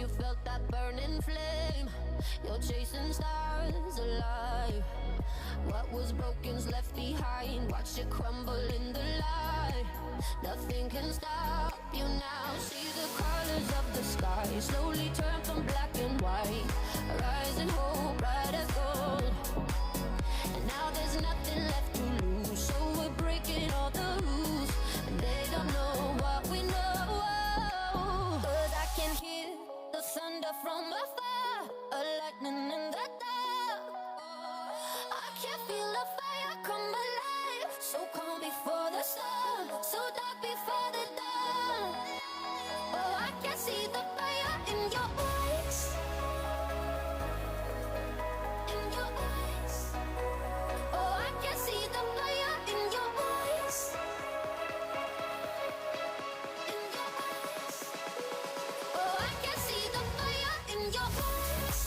you felt that burning flame. You're chasing stars alive. What was broken's left behind. Watch it crumble in the light. Nothing can stop you now. See the colors of the sky slowly turn from black and white. Rising hope, bright as gold. And now there's nothing left to lose. So we're breaking all the rules. And they don't know what we know. But I can hear the thunder from afar. A lightning in the dark. I can feel the fire come alive. So calm before the storm, so dark before the dawn. Oh, I can see the fire in your eyes. In your eyes. Oh, I can see the fire in your eyes. In your eyes. Oh, I can see the fire in your eyes.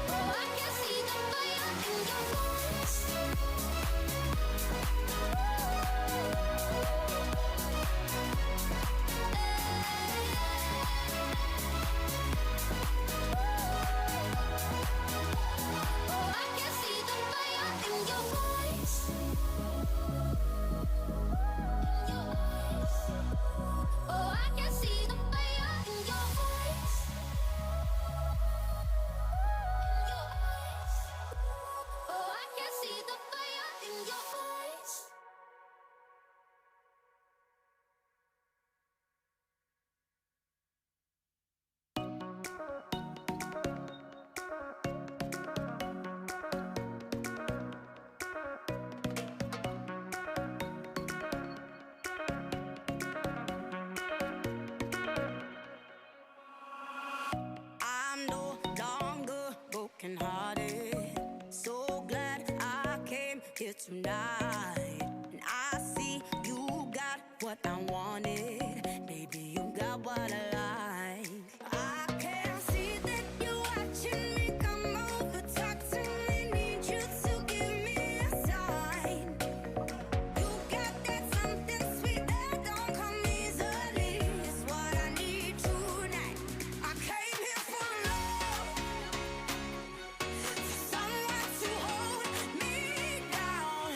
Oh, I can see the fire in your eyes. Oh, I can see the fire in your eyes. In your eyes. Oh, I can see the fire in your eyes. In your eyes. Oh, I can see the fire in your eyes. I'm no longer brokenhearted. So glad I came here tonight. And I see you got what I wanted. Baby, you got what I like. I can see that you're watching me come over, talk to me, need you to give me a sign. You got that something sweet that don't come easily. It's what I need tonight. I came here for love, someone to hold me down.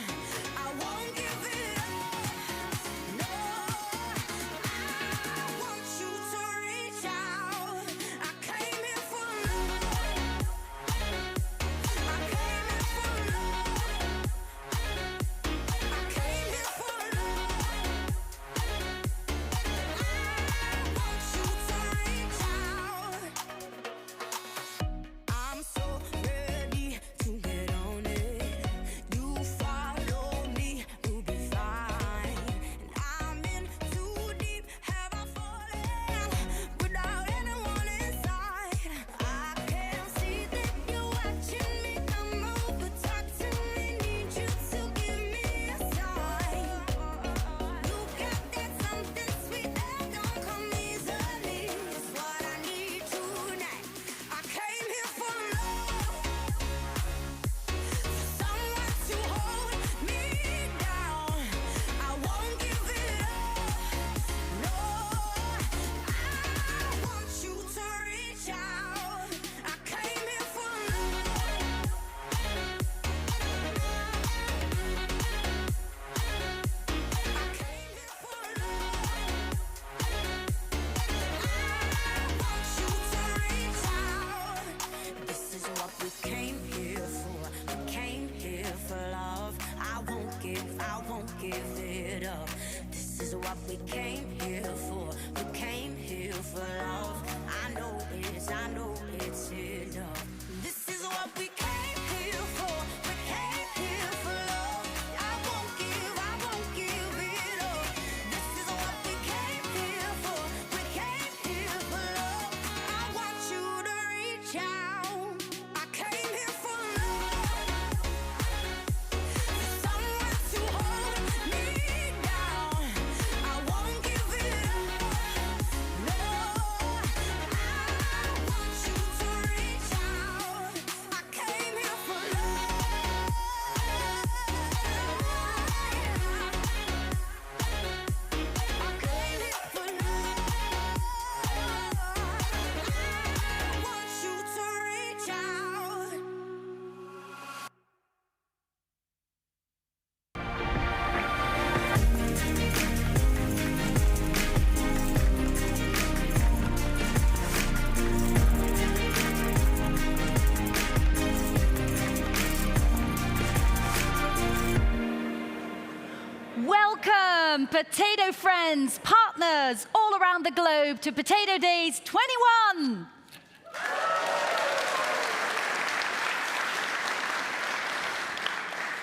potato friends, partners all around the globe to Potato Days 21.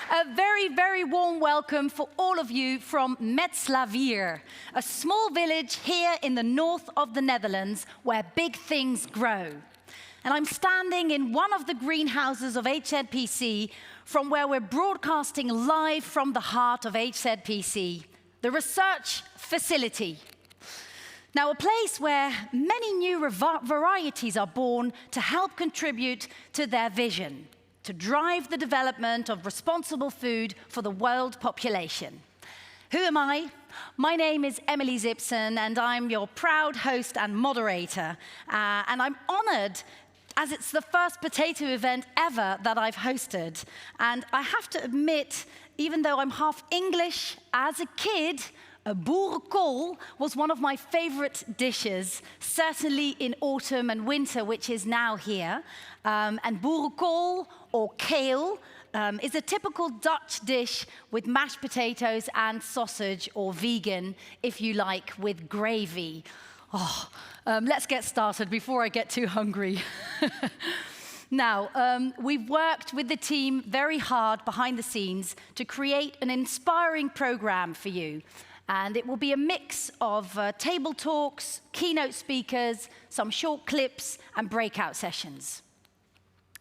A very, very warm welcome for all of you from Metz-la-Vier, a small village here in the north of the Netherlands where big things grow. And I'm standing in one of the greenhouses of HZPC from where we're broadcasting live from the heart of HZPC, the research facility. Now, a place where many new varieties are born to help contribute to their vision, to drive the development of responsible food for the world population. Who am I? My name is Emily Zipson, and I'm your proud host and moderator. And I'm honored, as it's the first potato event ever that I've hosted. And I have to admit, even though I'm half English, as a kid, a boerenkool was one of my favorite dishes, certainly in autumn and winter, which is now here. And boerenkool, or kale, is a typical Dutch dish with mashed potatoes and sausage, or vegan, if you like, with gravy. Oh, let's get started before I get too hungry. Now, we've worked with the team very hard behind the scenes to create an inspiring program for you. And it will be a mix of table talks, keynote speakers, some short clips, and breakout sessions.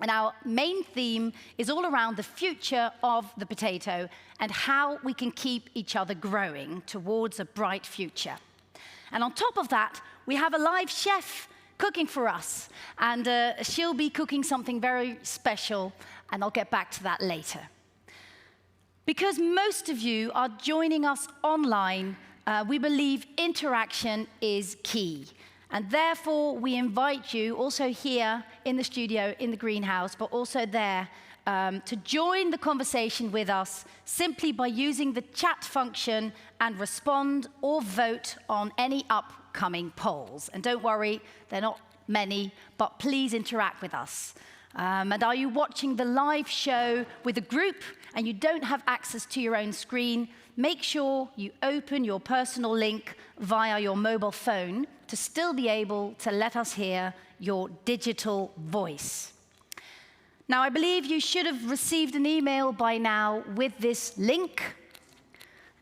And our main theme is all around the future of the potato and how we can keep each other growing towards a bright future. And on top of that, we have a live chef cooking for us. And she'll be cooking something very special, and I'll get back to that later. Because most of you are joining us online, we believe interaction is key. And therefore, we invite you, also here in the studio, in the greenhouse, but also there, to join the conversation with us simply by using the chat function and respond or vote on any upcoming polls. And don't worry, they're not many, but please interact with us. And are you watching the live show with a group and you don't have access to your own screen, make sure you open your personal link via your mobile phone to still be able to let us hear your digital voice. Now, I believe you should have received an email by now with this link,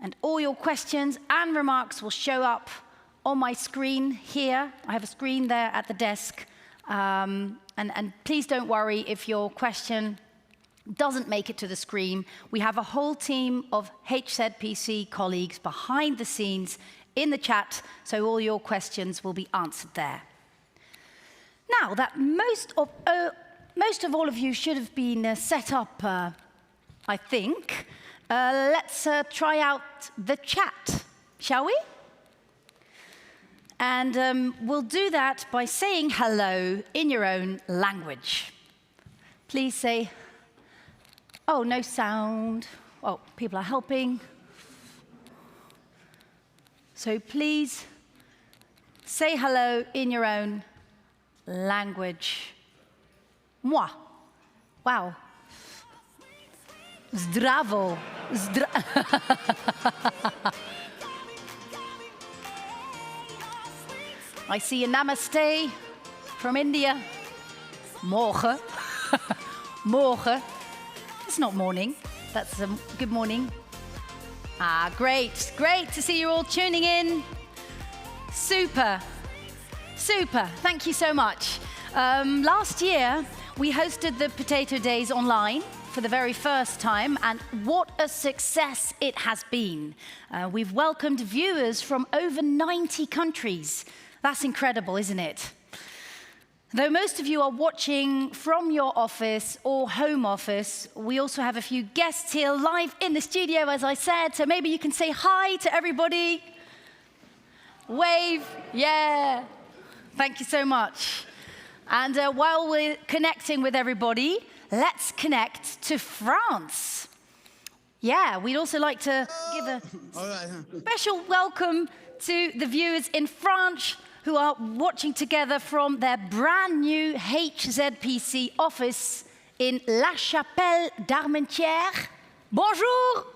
and all your questions and remarks will show up on my screen here. I have a screen there at the desk. And please don't worry if your question doesn't make it to the screen. We have a whole team of HZPC colleagues behind the scenes in the chat, so all your questions will be answered there. Now, that most of all of you should have been set up, I think. Let's try out the chat, shall we? And we'll do that by saying hello in your own language. Please say, oh, no sound. Oh, people are helping. So please say hello in your own language. Moi. Wow. Zdravo. I see a namaste from India. Morgen. Morgen. It's not morning. That's good morning. Ah, great. Great to see you all tuning in. Super. Super. Thank you so much. Last year, we hosted the Potato Days online for the very first time, and what a success it has been. We've welcomed viewers from over 90 countries. That's incredible, isn't it? Though most of you are watching from your office or home office, we also have a few guests here live in the studio, as I said, so maybe you can say hi to everybody. Wave, yeah. Thank you so much. And while we're connecting with everybody, let's connect to France. Yeah, we'd also like to give a special welcome to the viewers in France who are watching together from their brand new HZPC office in La Chapelle d'Armentières. Bonjour!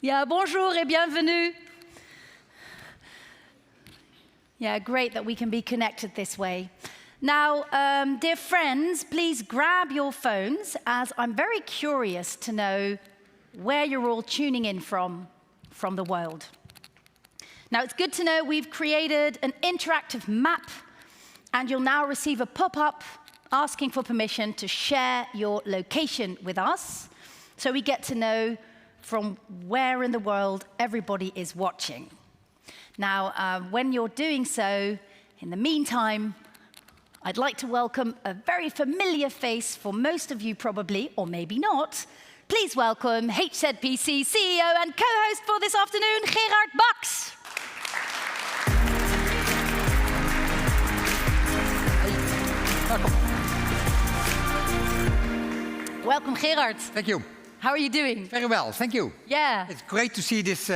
Yeah, bonjour et bienvenue. Yeah, great that we can be connected this way. Now, dear friends, please grab your phones, as I'm very curious to know where you're all tuning in from the world. Now, it's good to know we've created an interactive map, and you'll now receive a pop-up asking for permission to share your location with us, so we get to know from where in the world everybody is watching. Now, when you're doing so, in the meantime, I'd like to welcome a very familiar face for most of you probably, or maybe not. Please welcome HZPC CEO and co-host for this afternoon, Gerard Baks. Welcome, Gerard. Thank you. How are you doing? Very well, thank you. Yeah. It's great to see this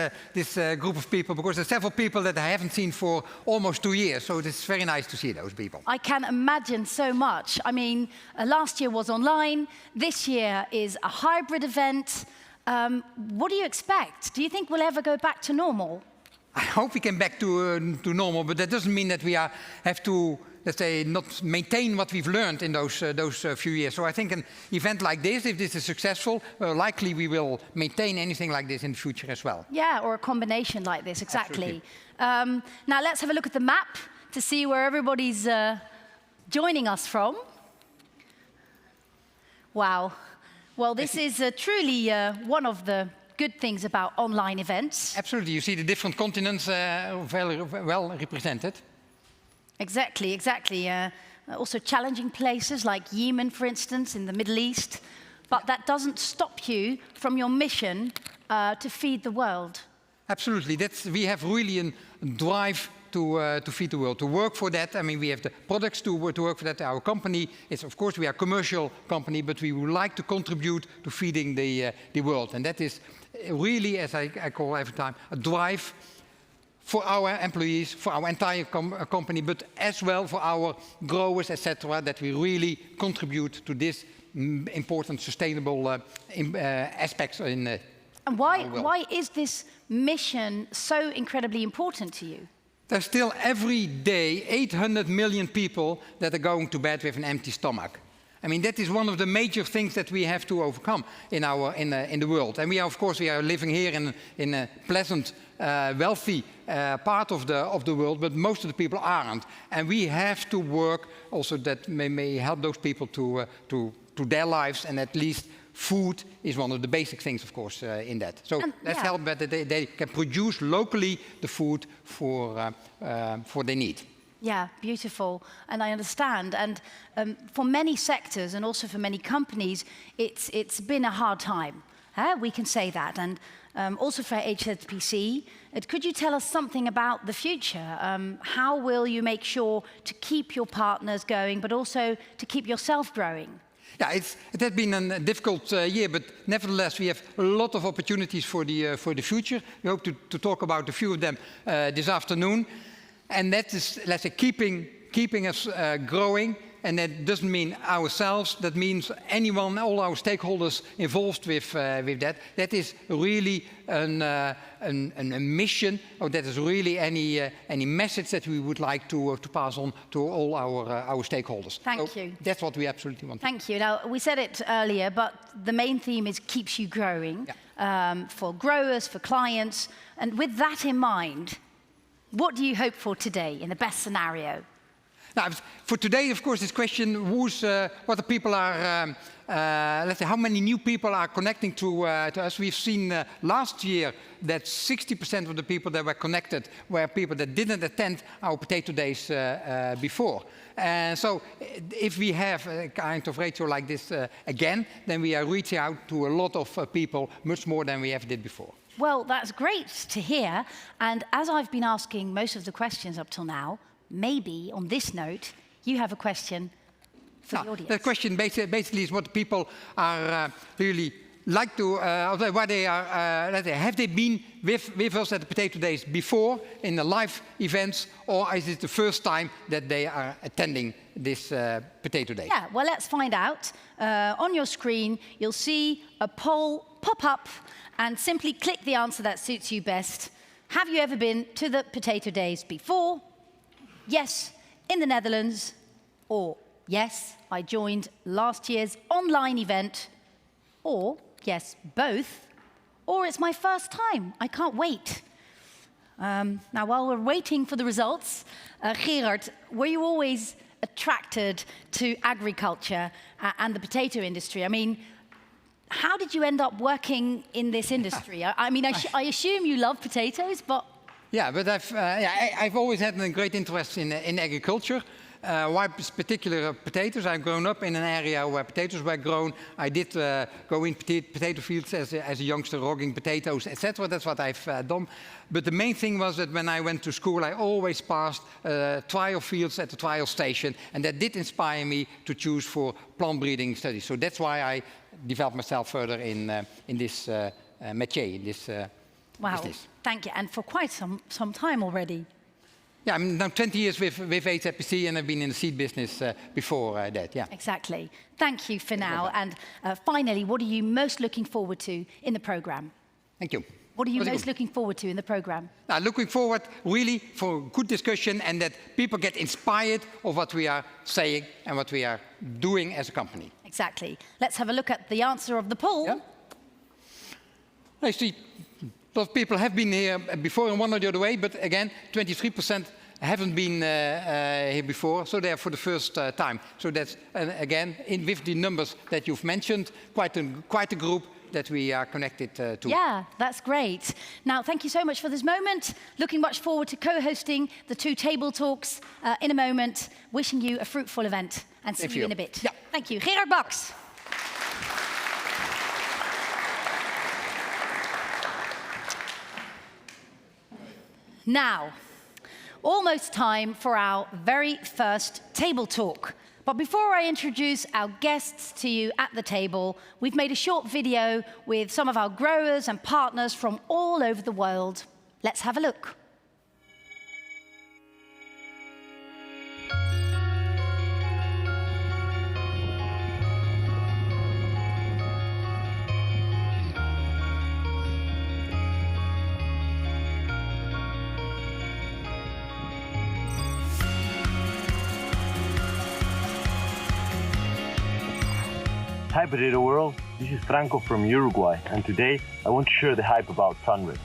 group of people, because there's several people that I haven't seen for almost 2 years, so it's very nice to see those people. I can imagine so much. I mean, last year was online. This year is a hybrid event. What do you expect? Do you think we'll ever go back to normal? I hope we can back to normal, but that doesn't mean that we have to, let's say, not maintain what we've learned in those few years. So I think an event like this, if this is successful, likely we will maintain anything like this in the future as well. Yeah, or a combination like this, exactly. Now let's have a look at the map to see where everybody's joining us from. Wow. Well, this is truly one of the good things about online events. Absolutely. You see the different continents very well represented. Exactly, exactly. Also challenging places like Yemen, for instance, in the Middle East. But that doesn't stop you from your mission to feed the world. Absolutely. We have really a drive to feed the world, to work for that. I mean, we have the products to work for that. Our company is, of course, we are a commercial company, but we would like to contribute to feeding the world. And that is really, as I call every time, a drive for our employees, for our entire company, but as well for our growers, etc., that we really contribute to this important sustainable aspects in And why is this mission so incredibly important to you? There's still every day 800 million people that are going to bed with an empty stomach. I mean, that is one of the major things that we have to overcome in the world. And we are, of course, living here in a pleasant, wealthy part of the world, but most of the people aren't. And we have to work also that may help those people to their lives, and at least food is one of the basic things, of course, in that. So let's help that they can produce locally the food for their need. Yeah, beautiful. And I understand. And for many sectors and also for many companies, it's been a hard time. We can say that. And also for HZPC, could you tell us something about the future? How will you make sure to keep your partners going, but also to keep yourself growing? Yeah, it has been a difficult year, but nevertheless we have a lot of opportunities for the future. We hope to talk about a few of them this afternoon. And that is, let's say, keeping us growing. And that doesn't mean ourselves. That means anyone, all our stakeholders involved with that. That is really a mission, or that is really any message that we would like to pass on to all our stakeholders. Thank you. That's what we absolutely want. Thank you. Now, we said it earlier, but the main theme is keeps you growing, for growers, for clients. And with that in mind, what do you hope for today in the best scenario? Now, for today, of course, this question was what the people are, let's say, how many new people are connecting to us. We've seen last year that 60% of the people that were connected were people that didn't attend our Potato Days before. And so if we have a kind of ratio like this again, then we are reaching out to a lot of people, much more than we ever did before. Well, that's great to hear. And as I've been asking most of the questions up till now, maybe on this note, you have a question for the audience. The question basically is what people are really like to, why they are, have they been with us at the Potato Days before in the live events, or is it the first time that they are attending this Potato Day? Yeah, well, let's find out. On your screen, you'll see a poll pop up, and simply click the answer that suits you best. Have you ever been to the Potato Days before? Yes, in the Netherlands. Or yes, I joined last year's online event. Or yes, both. Or it's my first time. I can't wait. Now, while we're waiting for the results, Gerard, were you always attracted to agriculture and the potato industry? I mean, how did you end up working in this industry? I mean, I assume you love potatoes, but... Yeah, but I've always had a great interest in agriculture. Why particular potatoes? I've grown up in an area where potatoes were grown. I did go in potato fields as a youngster, hogging potatoes, etc. That's what I've done. But the main thing was that when I went to school, I always passed trial fields at the trial station, and that did inspire me to choose for plant breeding studies. So that's why I developed myself further in this métier, in this business. Thank you, and for quite some time already. Yeah, I'm now 20 years with HZPC, and I've been in the seed business before that, yeah. Exactly. Thank you for now. And finally, what are you most looking forward to in the programme? Thank you. What are you most looking forward to in the programme? Looking forward really for good discussion and that people get inspired of what we are saying and what we are doing as a company. Exactly. Let's have a look at the answer of the poll. Yeah. I see a lot of people have been here before in one or the other way, but again, 23% haven't been here before, so they're for the first time. So that's, again, with the numbers that you've mentioned, quite a group that we are connected to. Yeah, that's great. Now, thank you so much for this moment. Looking much forward to co-hosting the 2 table talks in a moment. Wishing you a fruitful event, and see you in a bit. Yeah. Thank you. Gerard Baks. Now, almost time for our very first table talk. But before I introduce our guests to you at the table, we've made a short video with some of our growers and partners from all over the world. Let's have a look. Hi Potato World, this is Franco from Uruguay, and today I want to share the hype about Sunred.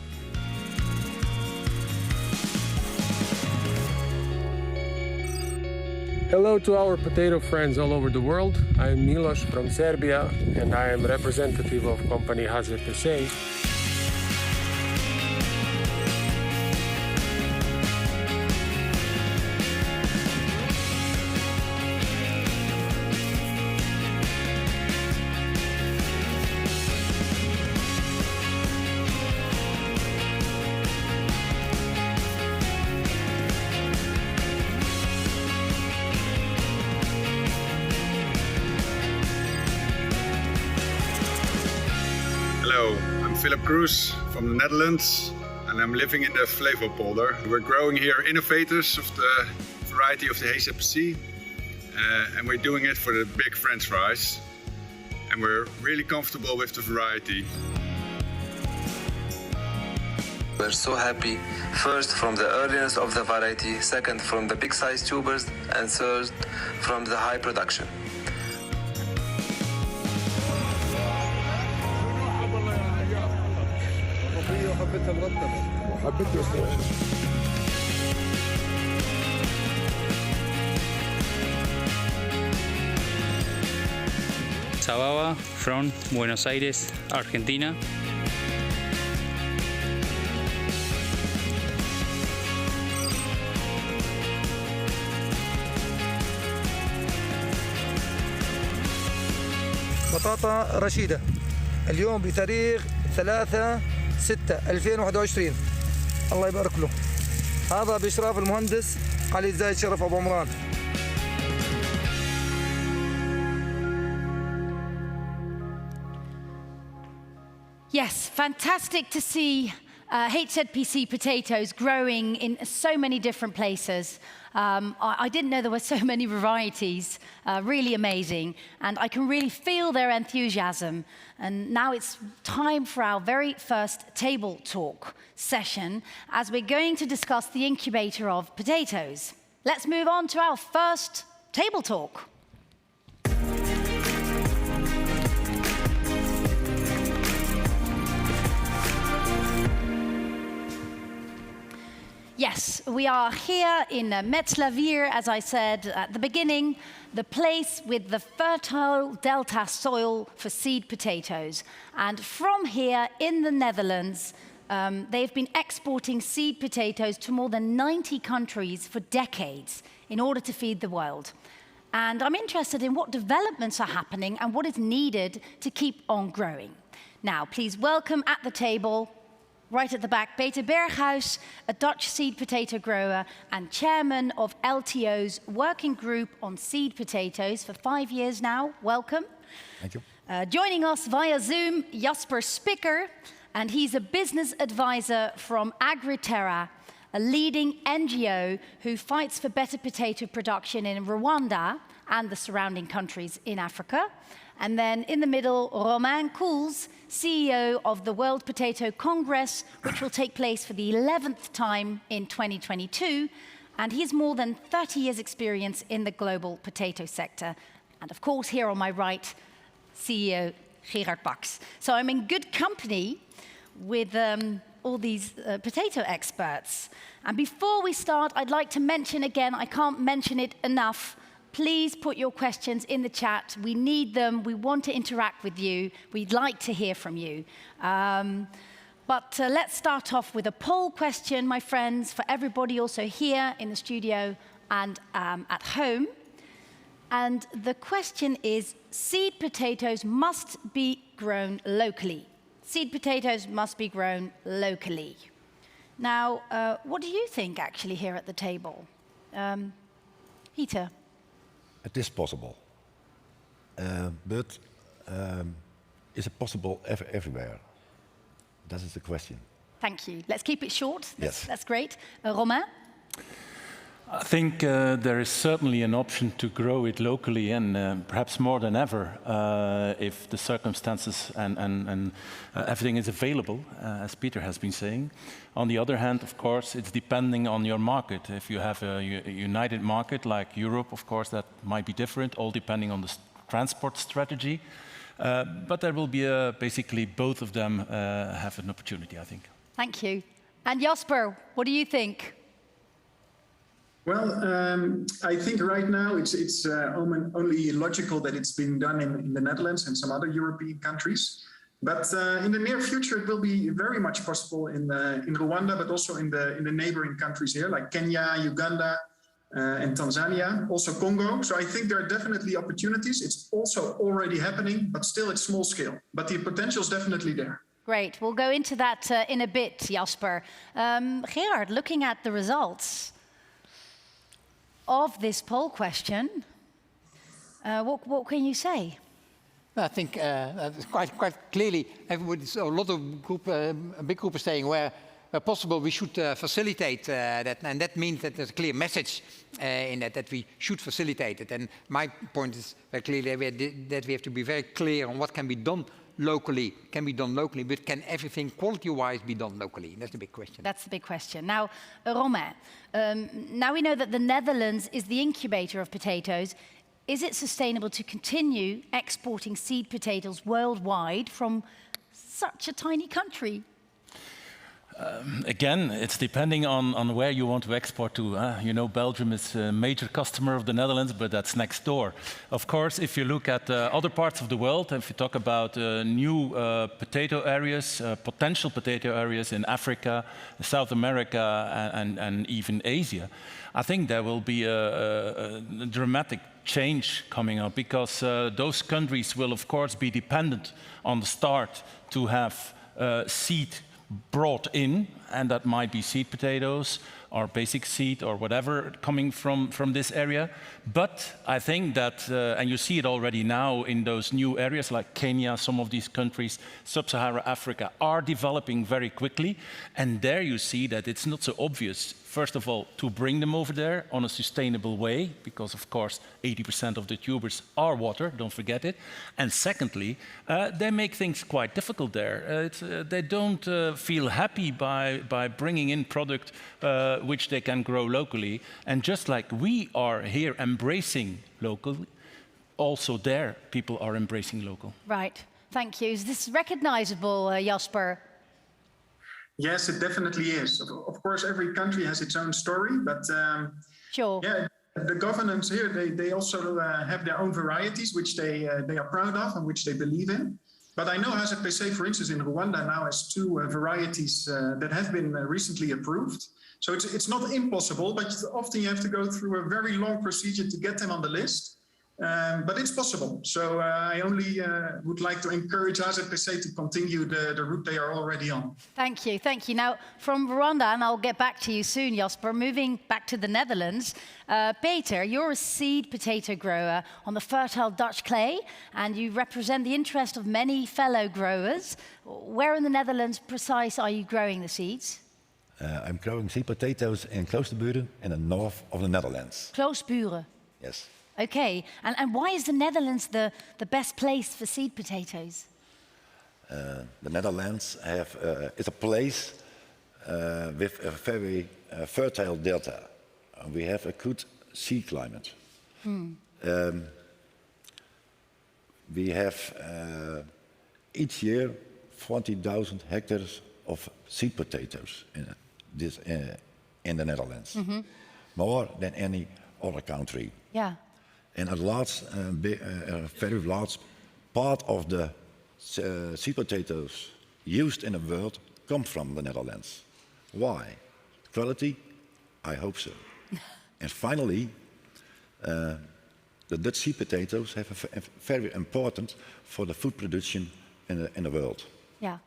Hello to our potato friends all over the world. I'm Milos from Serbia, and I am representative of company HZPC. Hello, I'm Philip Cruz from the Netherlands, and I'm living in the Flevopolder. We're growing here innovators of the variety of the HZPC, and we're doing it for the big French fries. And we're really comfortable with the variety. We're so happy, first from the earliness of the variety, second from the big size tubers, and third from the high production. Sababa from Buenos Aires, Argentina. بطاطا رشيدة اليوم بتاريخ 3/6/2021. الله يبارك له. هذا بإشراف المهندس علي زايد شرف أبو عمران. Yes, fantastic to see HZPC potatoes growing in so many different places. I didn't know there were so many varieties, really amazing. And I can really feel their enthusiasm. And now it's time for our very first table talk session, as we're going to discuss the incubator of potatoes. Let's move on to our first table talk. Yes, we are here in Metz-la-Vier, as I said at the beginning, the place with the fertile delta soil for seed potatoes. And from here in the Netherlands, they've been exporting seed potatoes to more than 90 countries for decades in order to feed the world. And I'm interested in what developments are happening and what is needed to keep on growing. Now, please welcome at the table, right at the back, Peter Berghuis, a Dutch seed potato grower and chairman of LTO's working group on seed potatoes for 5 years now. Welcome. Thank you. Joining us via Zoom, Jasper Spikker, and he's a business advisor from AgriTerra, a leading NGO who fights for better potato production in Rwanda and the surrounding countries in Africa. And then in the middle, Romain Koels, CEO of the World Potato Congress, which will take place for the 11th time in 2022. And he has more than 30 years' experience in the global potato sector. And of course, here on my right, CEO Gerard Baks. So I'm in good company with all these potato experts. And before we start, I'd like to mention again, I can't mention it enough, please put your questions in the chat. We need them. We want to interact with you. We'd like to hear from you. But let's start off with a poll question, my friends, for everybody also here in the studio and at home. And the question is, seed potatoes must be grown locally. Seed potatoes must be grown locally. Now, what do you think actually here at the table? Peter? It is possible, but is it possible everywhere? That is the question. Thank you. Let's keep it short. Yes. That's great. Romain? I think there is certainly an option to grow it locally, and perhaps more than ever, if the circumstances and everything is available, as Peter has been saying. On the other hand, of course, it's depending on your market. If you have a united market like Europe, of course, that might be different, all depending on the transport strategy. But there will be basically both of them have an opportunity, I think. Thank you. And Jasper, what do you think? Well, I think right now it's only logical that it's being done in the Netherlands and some other European countries. But in the near future, it will be very much possible in Rwanda, but also in the neighboring countries here, like Kenya, Uganda, and Tanzania, also Congo. So I think there are definitely opportunities. It's also already happening, but still it's small scale. But the potential is definitely there. Great. We'll go into that in a bit, Jasper. Gerard, looking at the results of this poll question, what can you say? I think quite clearly, everybody's a big group is saying where possible we should facilitate that, and that means that there's a clear message in that we should facilitate it. And my point is very clearly that we have to be very clear on what can be done locally, but can everything quality-wise be done locally? That's the big question. That's the big question. Now, Romain, now we know that the Netherlands is the incubator of potatoes. Is it sustainable to continue exporting seed potatoes worldwide from such a tiny country? Again, it's depending on where you want to export to. You know, Belgium is a major customer of the Netherlands, but that's next door. Of course, if you look at other parts of the world, if you talk about new potato areas, potential potato areas in Africa, South America, and even Asia, I think there will be a dramatic change coming up, because those countries will, of course, be dependent on the start to have seed brought in, and that might be seed potatoes or basic seed or whatever coming from this area. But I think that, and you see it already now in those new areas like Kenya, some of these countries, Sub-Saharan Africa, are developing very quickly. And there you see that it's not so obvious, first of all, to bring them over there on a sustainable way, because of course 80% of the tubers are water, don't forget it. And secondly, they make things quite difficult there. They don't feel happy by bringing in product which they can grow locally. And just like we are here embracing local, also there people are embracing local. Right, thank you. Is this recognizable, Jasper? Yes, it definitely is. Of course, every country has its own story, but sure. Yeah, the governments here, they also have their own varieties, which they are proud of and which they believe in. But I know HZPC, for instance, in Rwanda now has 2 varieties that have been recently approved. So it's not impossible, but often you have to go through a very long procedure to get them on the list. But it's possible. So I only would like to encourage HZPC to continue the route they are already on. Thank you, thank you. Now, from Rwanda, and I'll get back to you soon, Jasper, moving back to the Netherlands. Peter, you're a seed potato grower on the fertile Dutch clay, and you represent the interest of many fellow growers. Where in the Netherlands precise are you growing the seeds? I'm growing seed potatoes in Kloosterburen in the north of the Netherlands. Kloosterburen? Yes. Okay, and why is the Netherlands the best place for seed potatoes? The Netherlands is a place with a very fertile delta. We have a good sea climate. We have each year 40,000 hectares of seed potatoes in the Netherlands, more than any other country. Yeah. And a very large part of the seed potatoes used in the world come from the Netherlands. Why? Quality? I hope so. And finally, the Dutch seed potatoes have a very important for the food production in the world. Yeah,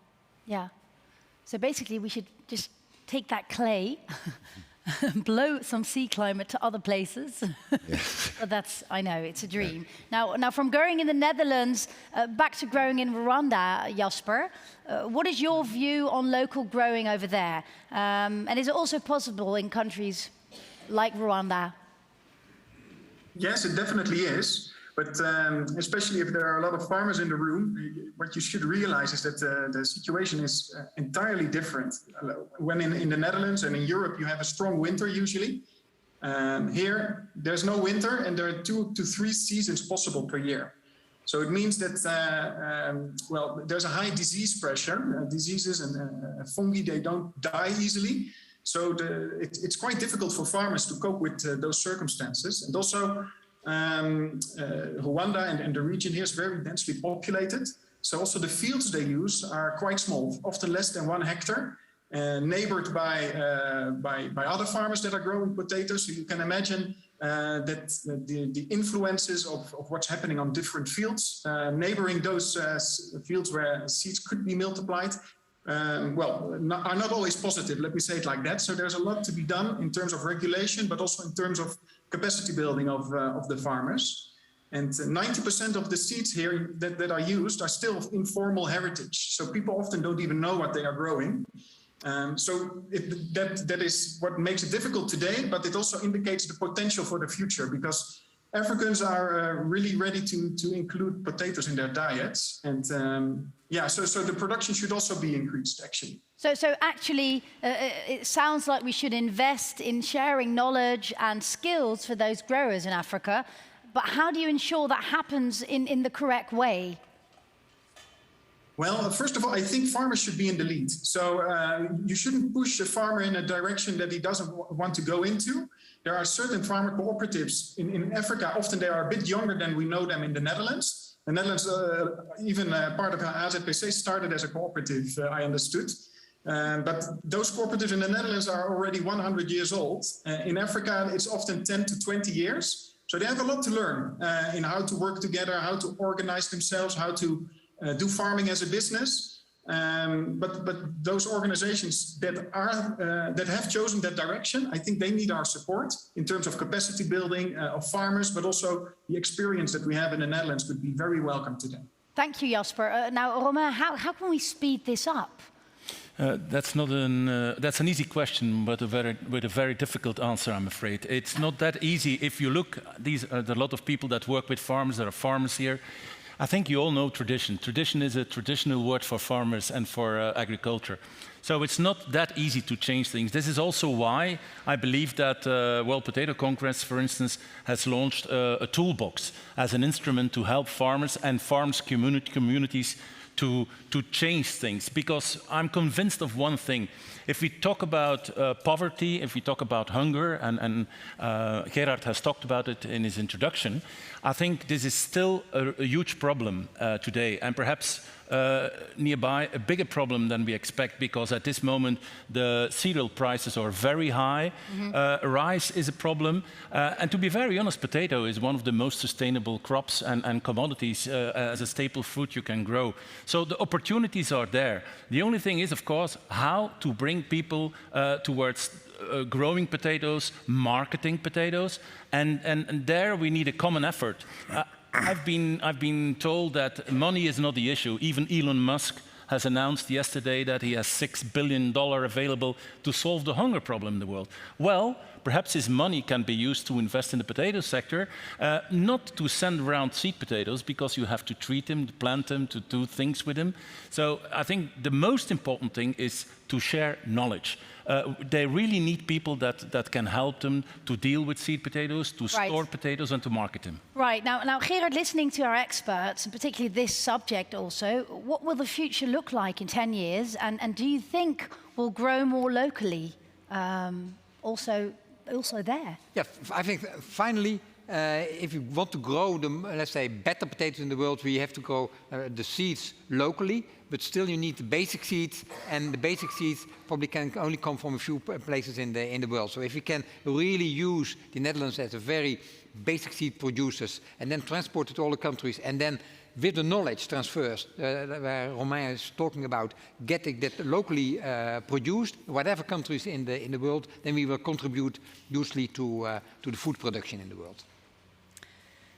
yeah. So basically we should just take that clay blow some sea climate to other places. Yes. But that's, I know, it's a dream. Yeah. Now from growing in the Netherlands back to growing in Rwanda, Jasper, what is your view on local growing over there? And is it also possible in countries like Rwanda? Yes, it definitely is. But especially if there are a lot of farmers in the room, what you should realize is that the situation is entirely different. When in the Netherlands and in Europe, you have a strong winter usually. Here, there's no winter and there are 2 to 3 seasons possible per year. So it means that, well, there's a high disease pressure. Diseases and fungi, they don't die easily. So it's quite difficult for farmers to cope with those circumstances. And also, Rwanda and the region here is very densely populated. So also the fields they use are quite small, often less than 1 hectare, neighbored by other farmers that are growing potatoes. So you can imagine that the influences of what's happening on different fields, neighboring those fields where seeds could be multiplied, are not always positive, let me say it like that. So there's a lot to be done in terms of regulation, but also in terms of capacity building of the farmers. And 90% of the seeds here that are used are still of informal heritage. So people often don't even know what they are growing. So that is what makes it difficult today, but it also indicates the potential for the future, because Africans are really ready to include potatoes in their diets. And so the production should also be increased, actually. So actually, it sounds like we should invest in sharing knowledge and skills for those growers in Africa. But how do you ensure that happens in the correct way? Well, first of all, I think farmers should be in the lead. So you shouldn't push a farmer in a direction that he doesn't want to go into. There are certain farmer cooperatives in Africa. Often they are a bit younger than we know them in the Netherlands. The Netherlands, even part of HZPC started as a cooperative, I understood. But those cooperatives in the Netherlands are already 100 years old. In Africa, it's often 10 to 20 years. So they have a lot to learn in how to work together, how to organize themselves, how to do farming as a business. But those organizations that have chosen that direction, I think they need our support in terms of capacity building of farmers, but also the experience that we have in the Netherlands would be very welcome to them. Thank you, Jasper. Now, Romain, how can we speed this up? That's an easy question, but with a very difficult answer, I'm afraid. It's not that easy. If you look, there are a lot of people that work with farmers. There are farmers here. I think you all know tradition. Tradition is a traditional word for farmers and for agriculture. So it's not that easy to change things. This is also why I believe that World Potato Congress, for instance, has launched a toolbox as an instrument to help farmers and farms communities to change things. Because I'm convinced of one thing. If we talk about poverty, if we talk about hunger, and Gerard has talked about it in his introduction, I think this is still a huge problem today, and perhaps nearby a bigger problem than we expect, because at this moment the cereal prices are very high. Rice is a problem, and to be very honest, potato is one of the most sustainable crops and commodities as a staple food you can grow. So the opportunities are there. The only thing is, of course, how to bring people towards growing potatoes, marketing potatoes, and there we need a common effort. I've been told that money is not the issue. Even Elon Musk has announced yesterday that he has $6 billion available to solve the hunger problem in the world. Well, perhaps his money can be used to invest in the potato sector, not to send around seed potatoes, because you have to treat them, to plant them, to do things with them. So I think the most important thing is to share knowledge. They really need people that can help them to deal with seed potatoes, to store potatoes and to market them. Right. Now, Gerard, listening to our experts, and particularly this subject also, what will the future look like in 10 years? And do you think we'll grow more locally also there? Yeah, I think finally, if you want to grow the, let's say, better potatoes in the world, we have to grow the seeds locally, but still you need the basic seeds, and the basic seeds probably can only come from a few places in the world. So if we can really use the Netherlands as a very basic seed producers, and then transport it to all the countries, and then with the knowledge transfers, where Romain is talking about, getting that locally produced, whatever countries in the world, then we will contribute hugely to the food production in the world.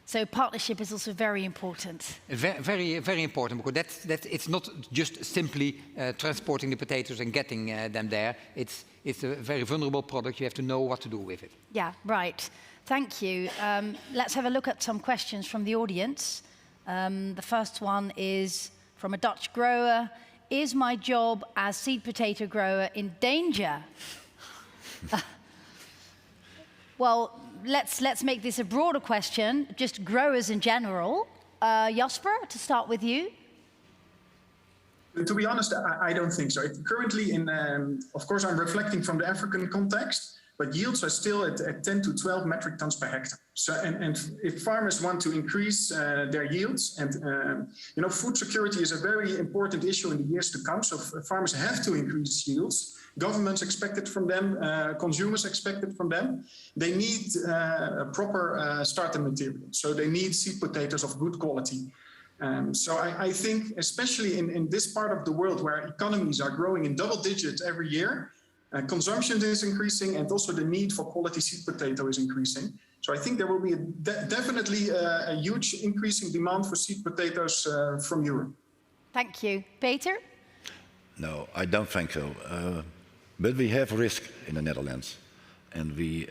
So partnership is also very important. Very, very important, because it's not just simply transporting the potatoes and getting them there. It's a very vulnerable product. You have to know what to do with it. Yeah, right. Thank you. Let's have a look at some questions from the audience. The first one is from a Dutch grower. Is my job as seed potato grower in danger? Well, let's make this a broader question, just growers in general. Jasper, to start with you. To be honest, I don't think so. Currently, of course, I'm reflecting from the African context, but yields are still at 10 to 12 metric tons per hectare. So, and if farmers want to increase their yields, and food security is a very important issue in the years to come. So farmers have to increase yields. Governments expect it from them. Consumers expect it from them. They need proper starter material. So they need seed potatoes of good quality. So I think, especially in this part of the world where economies are growing in double digits every year, consumption is increasing, and also the need for quality seed potato is increasing. So I think there will be definitely a huge increasing demand for seed potatoes from Europe. Thank you. Peter? No, I don't think so. But we have risk in the Netherlands, and we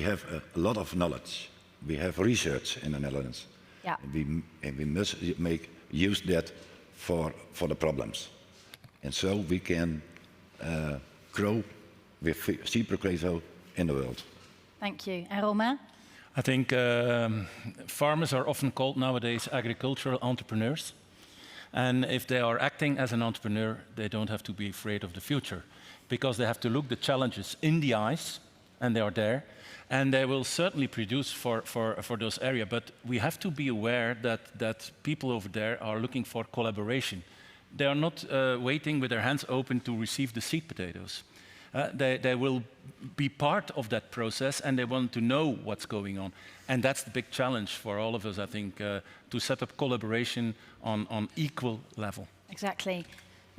have a lot of knowledge. We have research in the Netherlands. Yeah. And we must make use that for the problems. And so we can grow with seed potato in the world. Thank you. And Romain? I think farmers are often called nowadays agricultural entrepreneurs. And if they are acting as an entrepreneur, they don't have to be afraid of the future, because they have to look the challenges in the eyes, and they are there, and they will certainly produce for those areas. But we have to be aware that people over there are looking for collaboration. They are not waiting with their hands open to receive the seed potatoes. They will be part of that process, and they want to know what's going on. And that's the big challenge for all of us, I think, to set up collaboration on equal level. Exactly.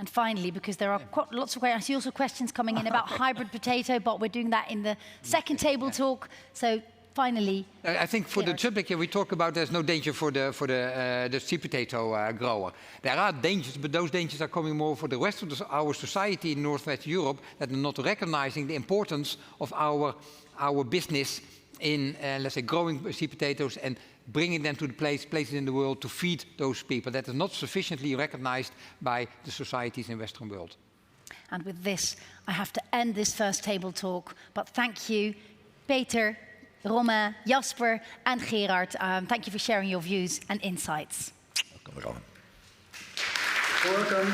And finally, because there are quite lots of questions, I see also questions coming in about hybrid potato, but we're doing that in the second table talk. So finally, I think for the subject here, we talk about there's no danger for the sweet potato grower. There are dangers, but those dangers are coming more for the rest of our society in Northwest Europe that are not recognizing the importance of our business in, let's say, growing sweet potatoes and bringing them to the places in the world to feed those people. That is not sufficiently recognized by the societies in the Western world. And with this, I have to end this first table talk. But thank you, Peter, Romain, Jasper, and Gerard. Thank you for sharing your views and insights. Welcome. Welcome.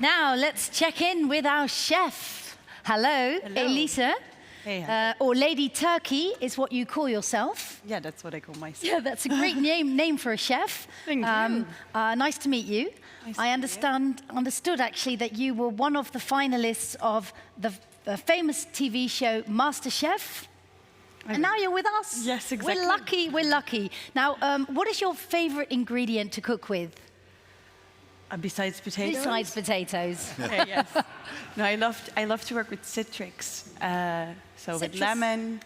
Now, let's check in with our chef. Hello. Elise. Hey, or Lady Turkey is what you call yourself. Yeah, that's what I call myself. Yeah, that's a great name for a chef. Thank you. Nice to meet you. Nice I understood actually that you were one of the finalists of the famous TV show MasterChef. And now you're with us. Yes, exactly. We're lucky. Now, what is your favorite ingredient to cook with? Besides potatoes? Besides potatoes. Okay, yes. No, I love to work with citrics. So with lemon,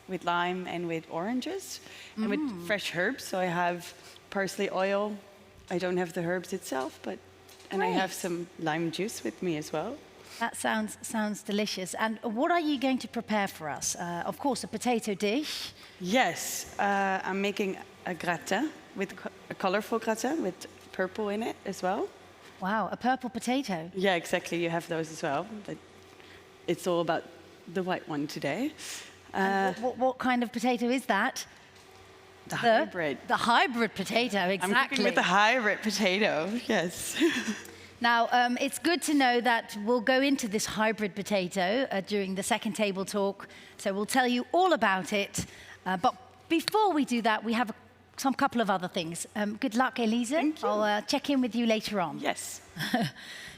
with lime, and with oranges, and with fresh herbs. So I have parsley oil. I don't have the herbs itself, and I have some lime juice with me as well. That sounds delicious. And what are you going to prepare for us? Of course, a potato dish. Yes, I'm making a gratin, a colorful gratin with purple in it as well. Wow, a purple potato. Yeah, exactly. You have those as well. But it's all about the white one today. What kind of potato is that? The hybrid. The hybrid potato, exactly. I'm cooking with the hybrid potato, yes. Now, it's good to know that we'll go into this hybrid potato during the second table talk. So we'll tell you all about it. But before we do that, we have some couple of other things. Good luck, Elise. Thank you. I'll check in with you later on. Yes.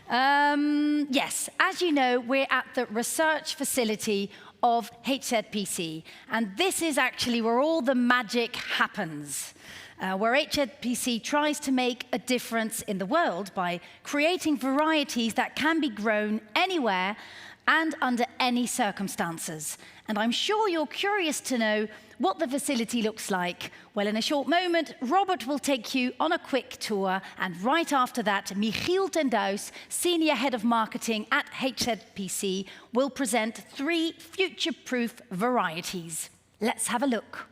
Yes, as you know, we're at the research facility of HZPC. And this is actually where all the magic happens. Where HZPC tries to make a difference in the world by creating varieties that can be grown anywhere and under any circumstances. And I'm sure you're curious to know what the facility looks like. Well, in a short moment, Robert will take you on a quick tour, and right after that, Michiel ten Duis, Senior Head of Marketing at HZPC, will present 3 future-proof varieties. Let's have a look.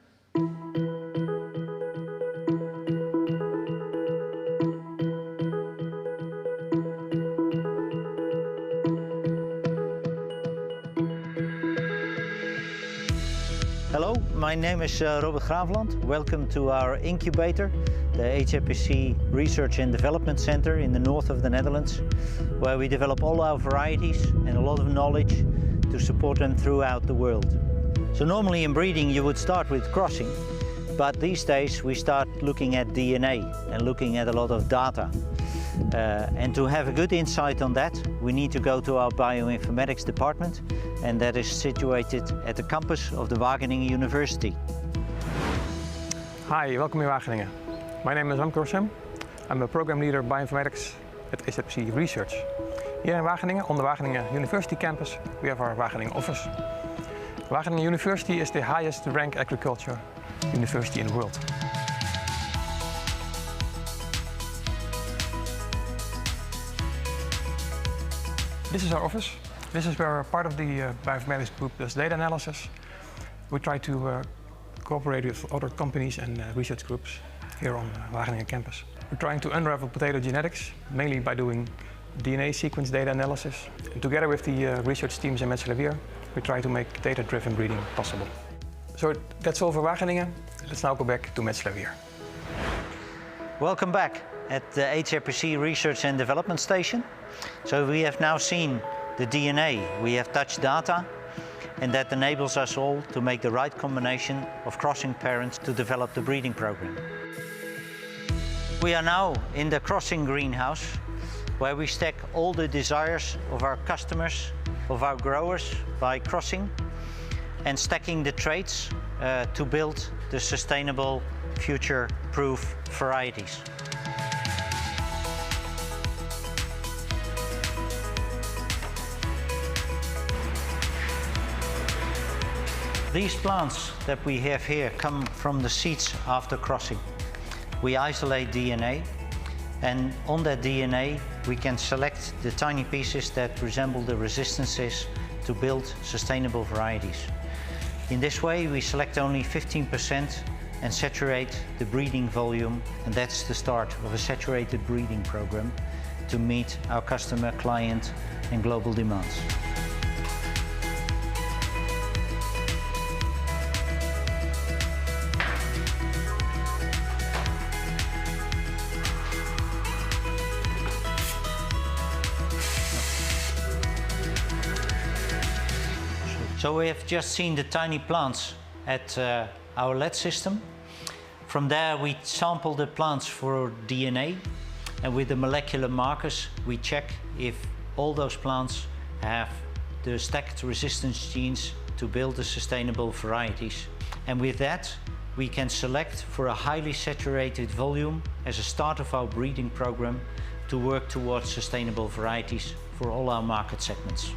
Hello, my name is Robert Graveland. Welcome to our incubator, the HZPC Research and Development Center in the north of the Netherlands, where we develop all our varieties and a lot of knowledge to support them throughout the world. So normally in breeding you would start with crossing, but these days we start looking at DNA and looking at a lot of data. And to have a good insight on that, we need to go to our bioinformatics department, and that is situated at the campus of the Wageningen University. Hi, welcome in Wageningen. My name is Remco Rossem. I'm a program leader bioinformatics at HZPC Research. Here in Wageningen, on the Wageningen University campus, we have our Wageningen office. Wageningen University is the highest ranked agriculture university in the world. This is our office. This is where part of the bioinformatics group does data analysis. We try to cooperate with other companies and research groups here on Wageningen campus. We're trying to unravel potato genetics, mainly by doing DNA sequence data analysis. And together with the research teams in Metz-Levier, we try to make data-driven breeding possible. So that's all for Wageningen. Let's now go back to Metz-Levier. Welcome back at the HZPC Research and Development Station. So we have now seen the DNA, we have touched data, and that enables us all to make the right combination of crossing parents to develop the breeding program. We are now in the crossing greenhouse, where we stack all the desires of our customers, of our growers by crossing. and stacking the traits to build the sustainable, future-proof varieties. These plants that we have here come from the seeds after crossing. We isolate DNA, and on that DNA we can select the tiny pieces that resemble the resistances to build sustainable varieties. In this way we select only 15% and saturate the breeding volume, and that's the start of a saturated breeding program to meet our customer, client and global demands. So we have just seen the tiny plants at our LED system. From there we sample the plants for DNA, and with the molecular markers we check if all those plants have the stacked resistance genes to build the sustainable varieties. And with that we can select for a highly saturated volume as a start of our breeding program to work towards sustainable varieties for all our market segments.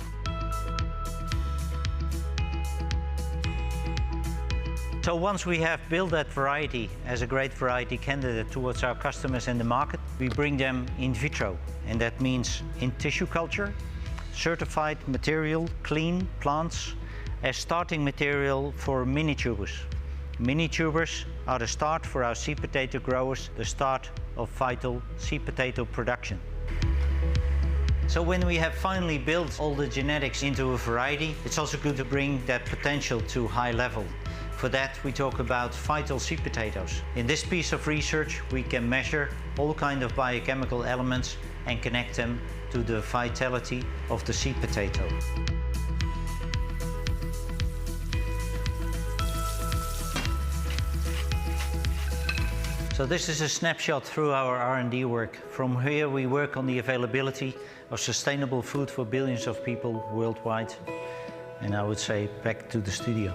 So once we have built that variety as a great variety candidate towards our customers in the market, we bring them in vitro. And that means in tissue culture, certified material, clean plants as starting material for mini tubers. Mini tubers are the start for our seed potato growers, the start of vital seed potato production. So when we have finally built all the genetics into a variety, it's also good to bring that potential to high level. For that, we talk about vital seed potatoes. In this piece of research, we can measure all kinds of biochemical elements and connect them to the vitality of the seed potato. So this is a snapshot through our R&D work. From here, we work on the availability of sustainable food for billions of people worldwide. And I would say back to the studio.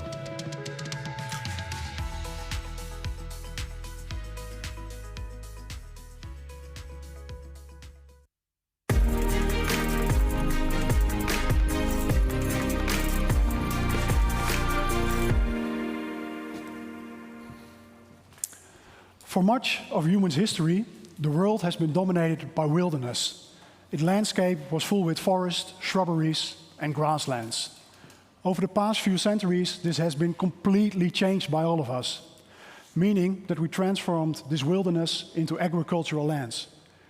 For much of human history, the world has been dominated by wilderness. Its landscape was full with forests, shrubberies, and grasslands. Over the past few centuries, this has been completely changed by all of us, meaning that we transformed this wilderness into agricultural lands.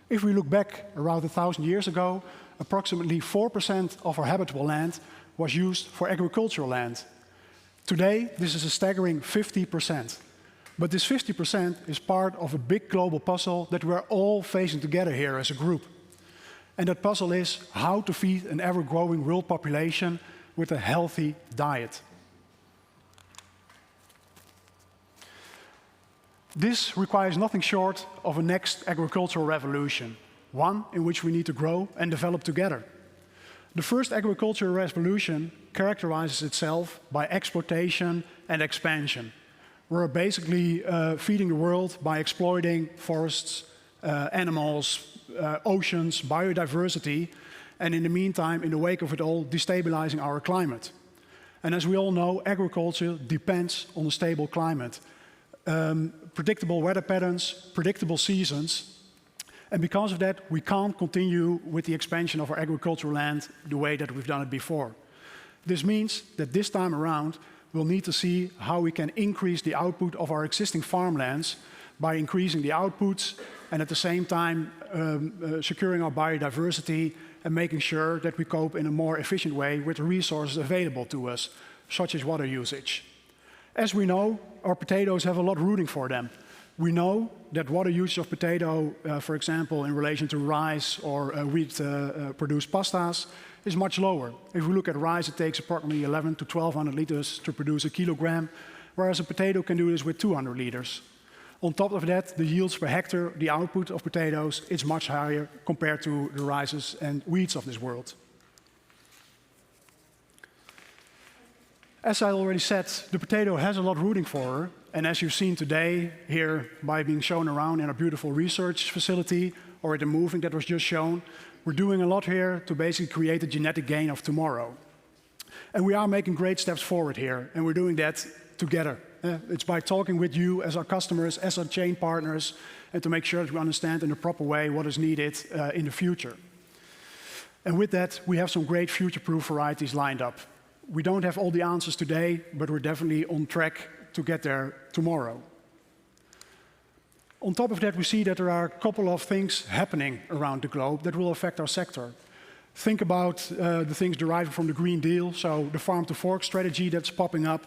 If we look back around 1,000 years ago, approximately 4% of our habitable land was used for agricultural land. Today, this is a staggering 50%. But this 50% is part of a big global puzzle that we're all facing together here as a group. And that puzzle is how to feed an ever-growing world population with a healthy diet. This requires nothing short of a next agricultural revolution, one in which we need to grow and develop together. The first agricultural revolution characterizes itself by exploitation and expansion. We're basically feeding the world by exploiting forests, animals, oceans, biodiversity, and in the meantime, in the wake of it all, destabilizing our climate. And as we all know, agriculture depends on a stable climate. Predictable weather patterns, predictable seasons, and because of that, we can't continue with the expansion of our agricultural land the way that we've done it before. This means that this time around, we'll need to see how we can increase the output of our existing farmlands by increasing the outputs and at the same time securing our biodiversity and making sure that we cope in a more efficient way with the resources available to us, such as water usage. As we know, our potatoes have a lot rooting for them. We know that water usage of potato, for example, in relation to rice or wheat-produced pastas, is much lower. If we look at rice, it takes approximately 11 to 1,200 liters to produce a kilogram, whereas a potato can do this with 200 liters. On top of that, the yields per hectare, the output of potatoes, is much higher compared to the rices and wheats of this world. As I already said, the potato has a lot rooting for her. And as you've seen today here by being shown around in our beautiful research facility or at the moving that was just shown, we're doing a lot here to basically create the genetic gain of tomorrow. And we are making great steps forward here, and we're doing that together. It's by talking with you as our customers, as our chain partners, and to make sure that we understand in a proper way what is needed in the future. And with that, we have some great future-proof varieties lined up. We don't have all the answers today, but we're definitely on track to get there tomorrow. On top of that, we see that there are a couple of things happening around the globe that will affect our sector. Think about the things deriving from the Green Deal, so the farm-to-fork strategy that's popping up,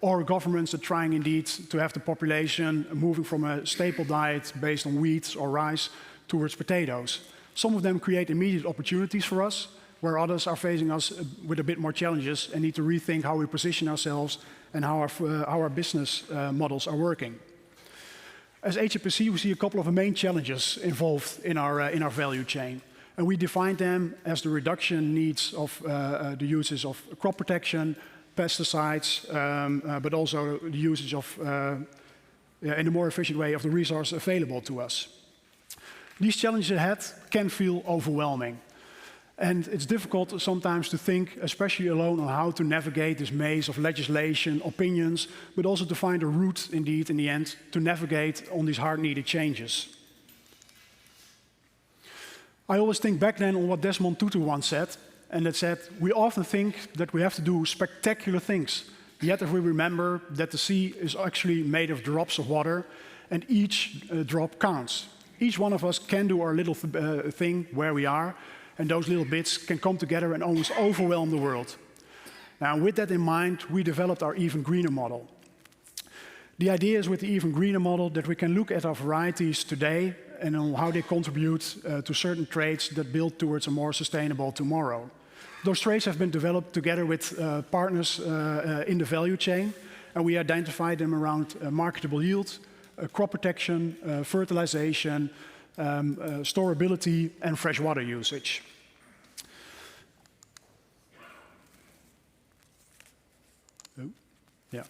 or governments that are trying indeed to have the population moving from a staple diet based on wheat or rice towards potatoes. Some of them create immediate opportunities for us, where others are facing us with a bit more challenges and need to rethink how we position ourselves and how our business models are working. As HZPC, we see a couple of the main challenges involved in our value chain. And we define them as the reduction needs of the uses of crop protection, pesticides, but also the usage of, in a more efficient way, of the resource available to us. These challenges ahead can feel overwhelming. And it's difficult sometimes to think, especially alone, on how to navigate this maze of legislation, opinions, but also to find a route, indeed, in the end, to navigate on these hard-needed changes. I always think back then on what Desmond Tutu once said, and that said, we often think that we have to do spectacular things. Yet if we remember that the sea is actually made of drops of water, and each drop counts. Each one of us can do our little thing where we are, and those little bits can come together and almost overwhelm the world. Now, with that in mind, we developed our Even Greener model. The idea is with the Even Greener model that we can look at our varieties today and on how they contribute to certain traits that build towards a more sustainable tomorrow. Those traits have been developed together with partners in the value chain, and we identified them around marketable yield, crop protection, fertilization, storability, and freshwater usage. Oh, yeah.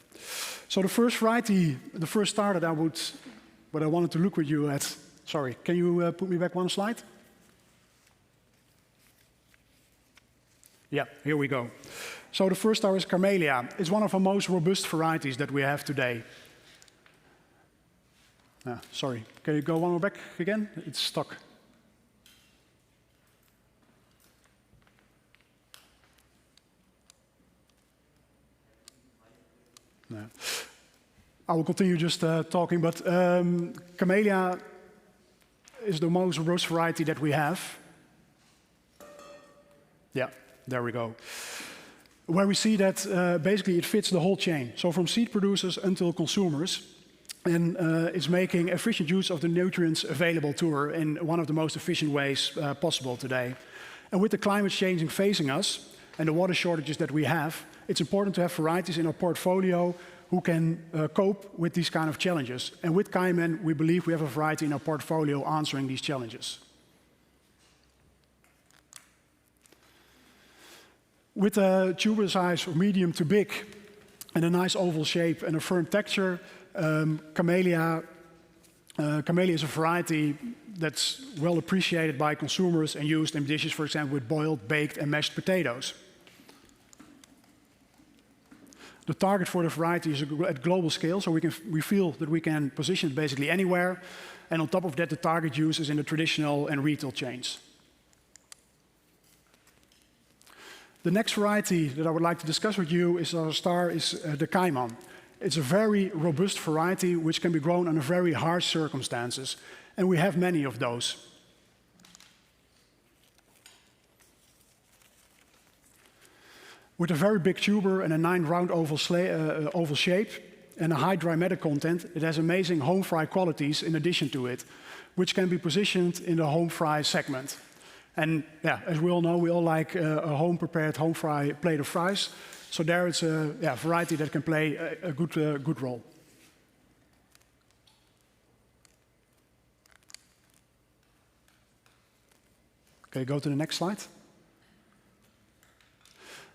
So the first variety, the first star that I wanted to look with you at. Sorry, can you put me back one slide? Yeah, here we go. So the first star is Camellia. It's one of our most robust varieties that we have today. Sorry, can you go one more back again? It's stuck. No. I will continue just talking, but Camellia is the most robust variety that we have. Yeah, there we go. Where we see that basically it fits the whole chain. So from seed producers until consumers. And it's making efficient use of the nutrients available to her in one of the most efficient ways possible today. And with the climate changing facing us and the water shortages that we have, it's important to have varieties in our portfolio who can cope with these kind of challenges. And with Cayman, we believe we have a variety in our portfolio answering these challenges. With a tuber size of medium to big and a nice oval shape and a firm texture, Camellia is a variety that's well appreciated by consumers and used in dishes, for example, with boiled, baked, and mashed potatoes. The target for the variety is at global scale, so we feel that we can position it basically anywhere. And on top of that, the target use is in the traditional and retail chains. The next variety that I would like to discuss with you is our star is the Cayman. It's a very robust variety which can be grown under very harsh circumstances, and we have many of those. With a very big tuber and a 9-round oval shape and a high dry matter content, it has amazing home fry qualities in addition to it, which can be positioned in the home fry segment. And yeah, as we all know, we all like a home-prepared home fry plate of fries. So there it's a variety that can play a good role. Okay, go to the next slide.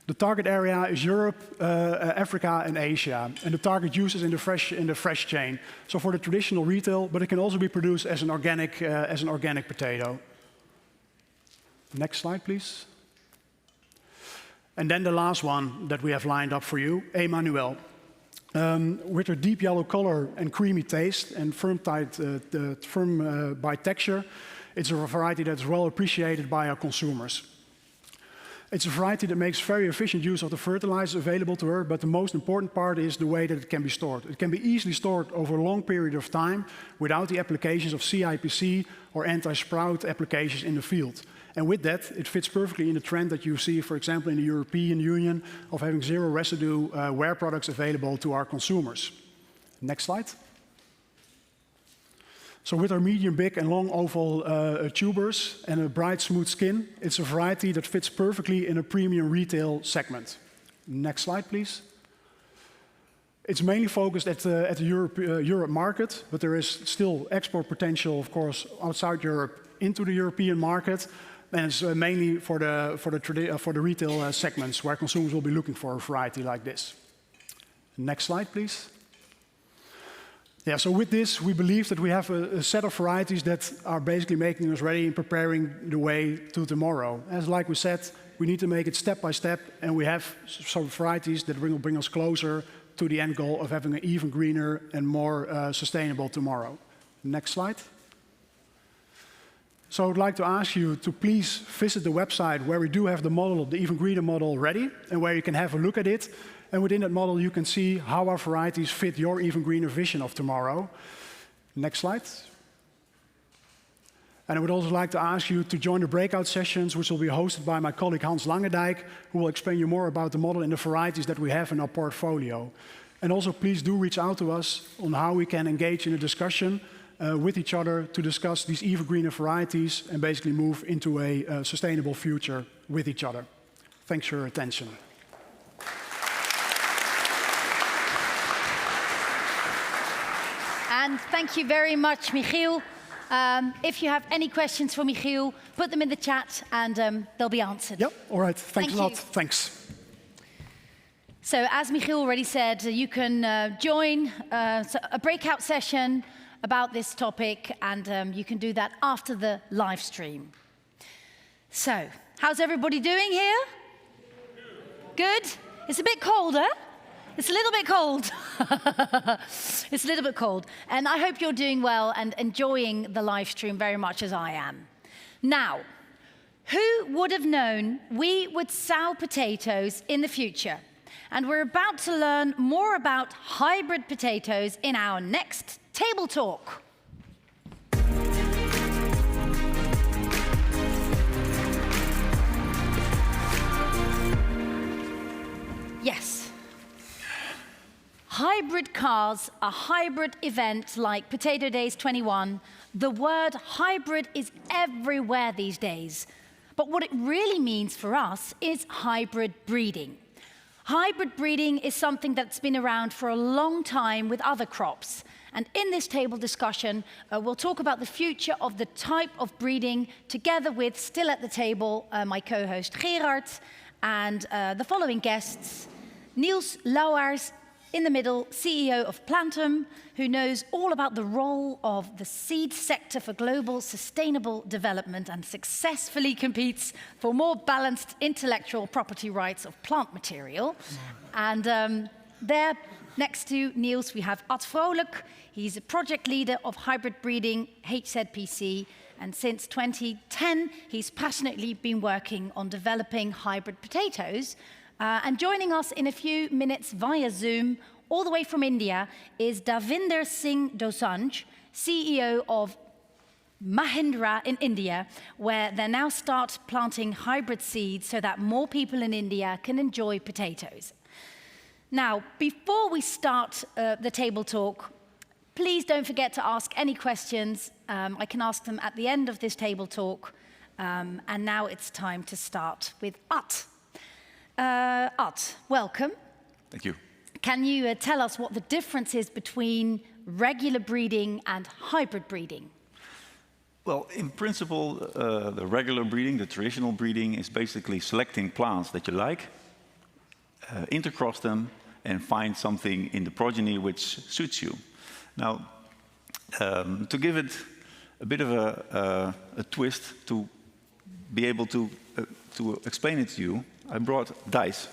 The target area is Europe, Africa, and Asia, and the target use is in the fresh chain. So for the traditional retail, but it can also be produced as an organic potato. Next slide, please. And then the last one that we have lined up for you, Emmanuel. With her deep yellow color and creamy taste and firm by texture, it's a variety that's well appreciated by our consumers. It's a variety that makes very efficient use of the fertilizers available to her, but the most important part is the way that it can be stored. It can be easily stored over a long period of time without the applications of CIPC or anti-sprout applications in the field. And with that, it fits perfectly in the trend that you see, for example, in the European Union of having zero residue ware products available to our consumers. Next slide. So with our medium, big and long oval tubers and a bright, smooth skin, it's a variety that fits perfectly in a premium retail segment. Next slide, please. It's mainly focused at the Europe market, but there is still export potential, of course, outside Europe into the European market. And it's mainly for the retail segments where consumers will be looking for a variety like this. Next slide, please. Yeah, so with this, we believe that we have a set of varieties that are basically making us ready and preparing the way to tomorrow. As like we said, we need to make it step by step, and we have some varieties that will bring us closer to the end goal of having an even greener and more sustainable tomorrow. Next slide. So I would like to ask you to please visit the website where we do have the model, the even greener model ready, and where you can have a look at it. And within that model, you can see how our varieties fit your even greener vision of tomorrow. Next slide. And I would also like to ask you to join the breakout sessions, which will be hosted by my colleague Hans Langendijk, who will explain you more about the model and the varieties that we have in our portfolio. And also, please do reach out to us on how we can engage in a discussion with each other to discuss these even greener varieties and basically move into a sustainable future with each other. Thanks for your attention. And thank you very much, Michiel. If you have any questions for Michiel, put them in the chat and they'll be answered. Yep, all right. Thanks a lot. Thanks. So as Michiel already said, you can join a breakout session about this topic, and you can do that after the live stream. So, how's everybody doing here? Good? It's a bit colder. It's a little bit cold. It's a little bit cold. And I hope you're doing well and enjoying the live stream very much as I am. Now, who would have known we would sow potatoes in the future? And we're about to learn more about hybrid potatoes in our next Table Talk. Yes. Hybrid cars, a hybrid event like Potato Days 21. The word hybrid is everywhere these days. But what it really means for us is hybrid breeding. Hybrid breeding is something that's been around for a long time with other crops. And in this table discussion, we'll talk about the future of the type of breeding together with, still at the table, my co-host Gerard and the following guests. Niels Lauwers, in the middle, CEO of Plantum, who knows all about the role of the seed sector for global sustainable development and successfully competes for more balanced intellectual property rights of plant material. And there, next to Niels, we have Ad Vrolijk. He's a project leader of hybrid breeding, HZPC, and since 2010, he's passionately been working on developing hybrid potatoes. And joining us in a few minutes via Zoom, all the way from India, is Davinder Singh Dosanjh, CEO of Mahindra in India, where they now start planting hybrid seeds so that more people in India can enjoy potatoes. Now, before we start the table talk, please don't forget to ask any questions. I can ask them at the end of this table talk. And now it's time to start with Ad. Ad, welcome. Thank you. Can you tell us what the difference is between regular breeding and hybrid breeding? Well, in principle, the regular breeding, the traditional breeding, is basically selecting plants that you like intercross them and find something in the progeny which suits you. Now, to give it a bit of a twist to be able to explain it to you, I brought dice,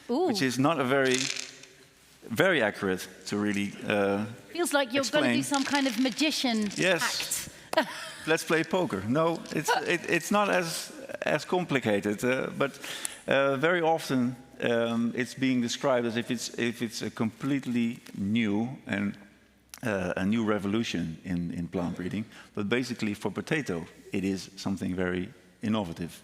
which is not a very accurate to really Feels like you're going to do some kind of magician Yes. act. Let's play poker. No, it's not as complicated, but very often it's being described as if it's a completely new and a new revolution in plant breeding. But basically, for potato, it is something very innovative.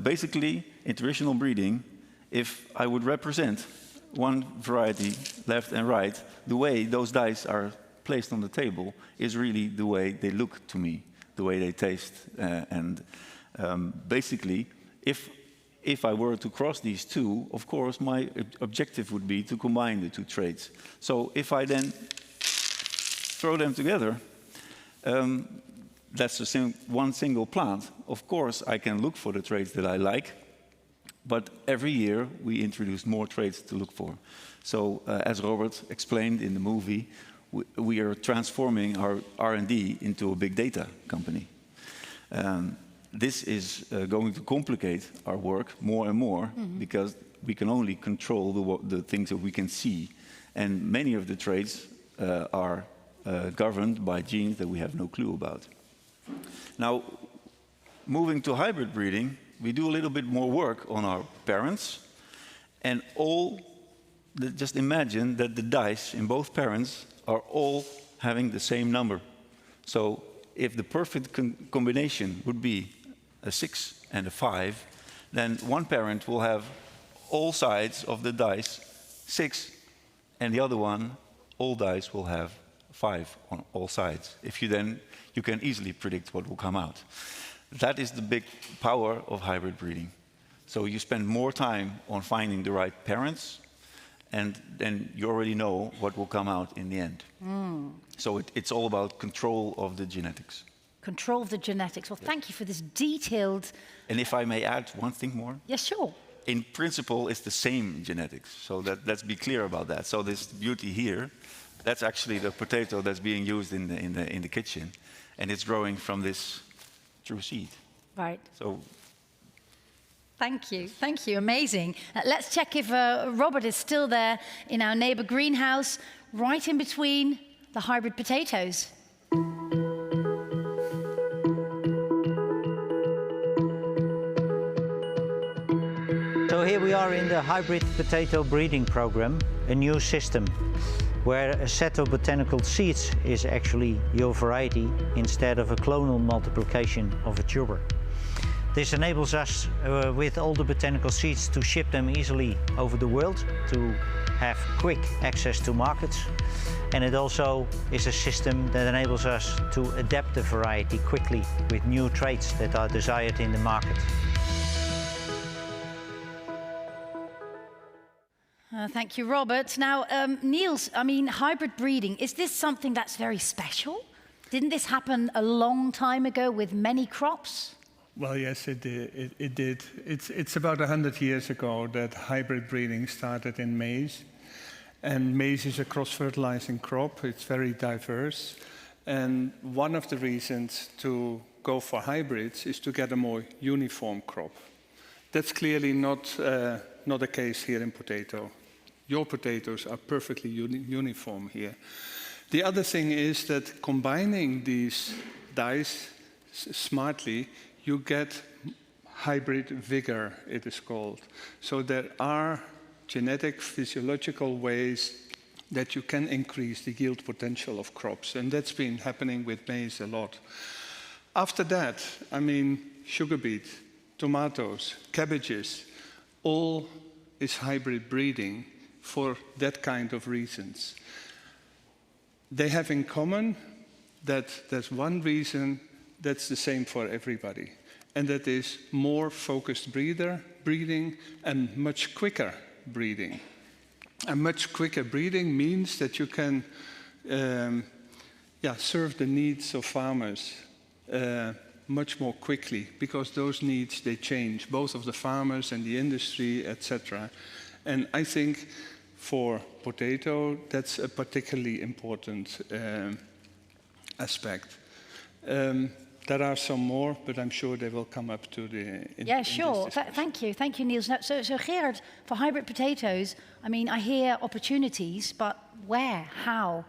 Basically, in traditional breeding, if I would represent one variety left and right, the way those dice are placed on the table is really the way they look to me, the way they taste. Basically, if I were to cross these two, of course, my objective would be to combine the two traits. So if I then throw them together, that's one single plant. Of course, I can look for the traits that I like, but every year we introduce more traits to look for. So as Robert explained in the movie, we are transforming our R&D into a big data company. This is going to complicate our work more and more because we can only control the things that we can see. And many of the traits are governed by genes that we have no clue about. Now, moving to hybrid breeding, we do a little bit more work on our parents. And just imagine that the dice in both parents are all having the same number. So if the perfect combination would be a 6 and a 5, then one parent will have all sides of the dice 6, and the other one, all dice will have 5 on all sides. You can easily predict what will come out. That is the big power of hybrid breeding. So you spend more time on finding the right parents, and then you already know what will come out in the end. So it's all about control of the genetics. Control of the genetics. Well, thank you for this detailed... And if I may add one thing more? Yes, sure. In principle, it's the same genetics. So let's be clear about that. So this beauty here, that's actually the potato that's being used in the kitchen. And it's growing from this true seed. Right. So... Thank you, amazing. Let's check if Robert is still there in our neighbor greenhouse, right in between the hybrid potatoes. So here we are in the hybrid potato breeding program, a new system where a set of botanical seeds is actually your variety instead of a clonal multiplication of a tuber. This enables us, with all the botanical seeds, to ship them easily over the world, to have quick access to markets. And it also is a system that enables us to adapt the variety quickly with new traits that are desired in the market. Thank you, Robert. Now, Niels, I mean, hybrid breeding, is this something that's very special? Didn't this happen a long time ago with many crops? Well, yes, it did. It's about 100 years ago that hybrid breeding started in maize. And maize is a cross-fertilizing crop. It's very diverse. And one of the reasons to go for hybrids is to get a more uniform crop. That's clearly not the case here in potato. Your potatoes are perfectly uniform here. The other thing is that combining these dice smartly, you get hybrid vigor, it is called. So there are genetic, physiological ways that you can increase the yield potential of crops. And that's been happening with maize a lot. After that, I mean, sugar beet, tomatoes, cabbages, all is hybrid breeding for that kind of reasons. They have in common that there's one reason that's the same for everybody. And that is more focused breeding and much quicker breeding. And much quicker breeding means that you can serve the needs of farmers much more quickly, because those needs, they change, both of the farmers and the industry, etc. And I think for potato, that's a particularly important aspect. There are some more, but I'm sure they will come up to the... Yeah, sure. Thank you, Niels. Now, so Gerard, for hybrid potatoes, I mean, I hear opportunities, but where, how?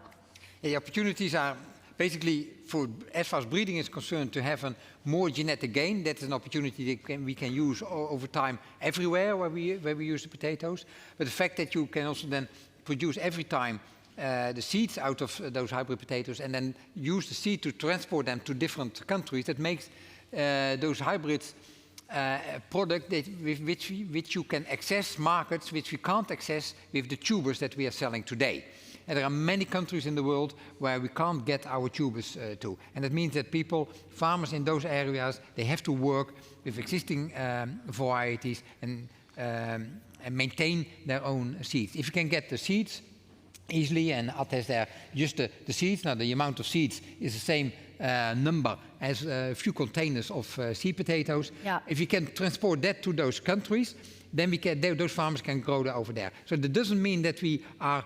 Yeah, the opportunities are basically, for as far as breeding is concerned, to have a more genetic gain. That is an opportunity that we can use over time everywhere where we use the potatoes. But the fact that you can also then produce every time the seeds out of those hybrid potatoes and then use the seed to transport them to different countries, that makes those hybrids a product with which you can access markets which we can't access with the tubers that we are selling today. And there are many countries in the world where we can't get our tubers to. And that means that farmers in those areas, they have to work with existing varieties and maintain their own seeds. If you can get the seeds easily, and Ad has there just the seeds. Now the amount of seeds is the same number as a few containers of seed potatoes. Yeah. If you can transport that to those countries, then those farmers can grow that over there. So that doesn't mean that we are,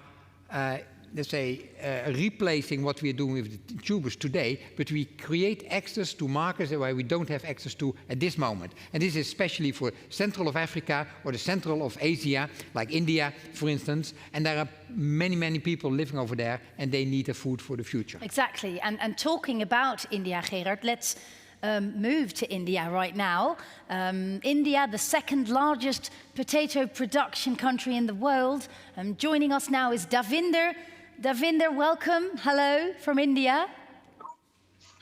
let's say, replacing what we are doing with the tubers today, but we create access to markets where we don't have access to at this moment. And this is especially for central of Africa or the central of Asia, like India, for instance. And there are many, many people living over there, and they need the food for the future. Exactly. And talking about India, Gerard, let's move to India right now. India, the second largest potato production country in the world. Joining us now is Davinder. Davinder, welcome. Hello from India.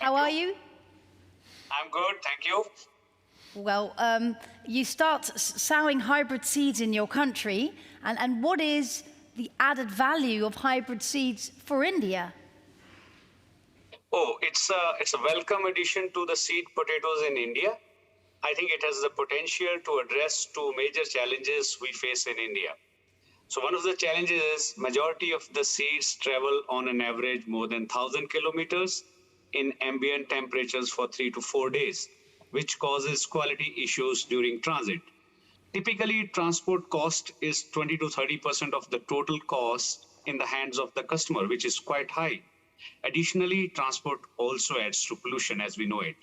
How are you? I'm good, thank you. Well, you start sowing hybrid seeds in your country. And what is the added value of hybrid seeds for India? Oh, it's a welcome addition to the seed potatoes in India. I think it has the potential to address two major challenges we face in India. So one of the challenges is majority of the seeds travel on an average more than 1,000 kilometers in ambient temperatures for 3 to 4 days, which causes quality issues during transit. Typically, transport cost is 20 to 30% of the total cost in the hands of the customer, which is quite high. Additionally, transport also adds to pollution as we know it.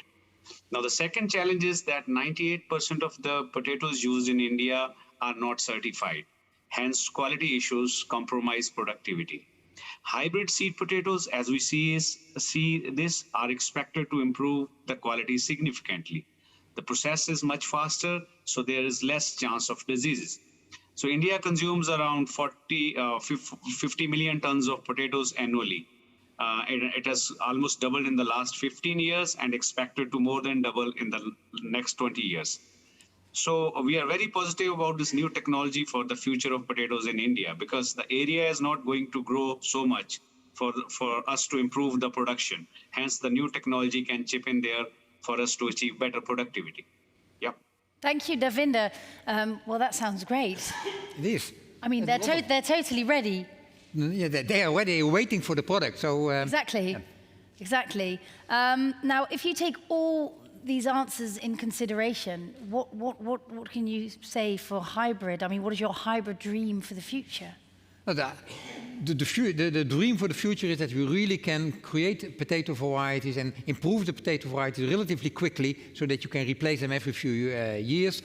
Now, the second challenge is that 98% of the potatoes used in India are not certified. Hence, quality issues compromise productivity. Hybrid seed potatoes, as we see this, are expected to improve the quality significantly. The process is much faster, so there is less chance of diseases. So India consumes around 50 million tons of potatoes annually. It has almost doubled in the last 15 years and expected to more than double in the next 20 years. So we are very positive about this new technology for the future of potatoes in India, because the area is not going to grow so much for us to improve the production. Hence, the new technology can chip in there for us to achieve better productivity. Yeah. Thank you, Davinder. Well, that sounds great. It is. I mean, they're totally ready. Yeah, they are ready, waiting for the product. So exactly, yeah. Exactly. Now, if you take all these answers in consideration, what can you say for hybrid? I mean, what is your hybrid dream for the future? The dream for the future is that we really can create potato varieties and improve the potato varieties relatively quickly, so that you can replace them every few years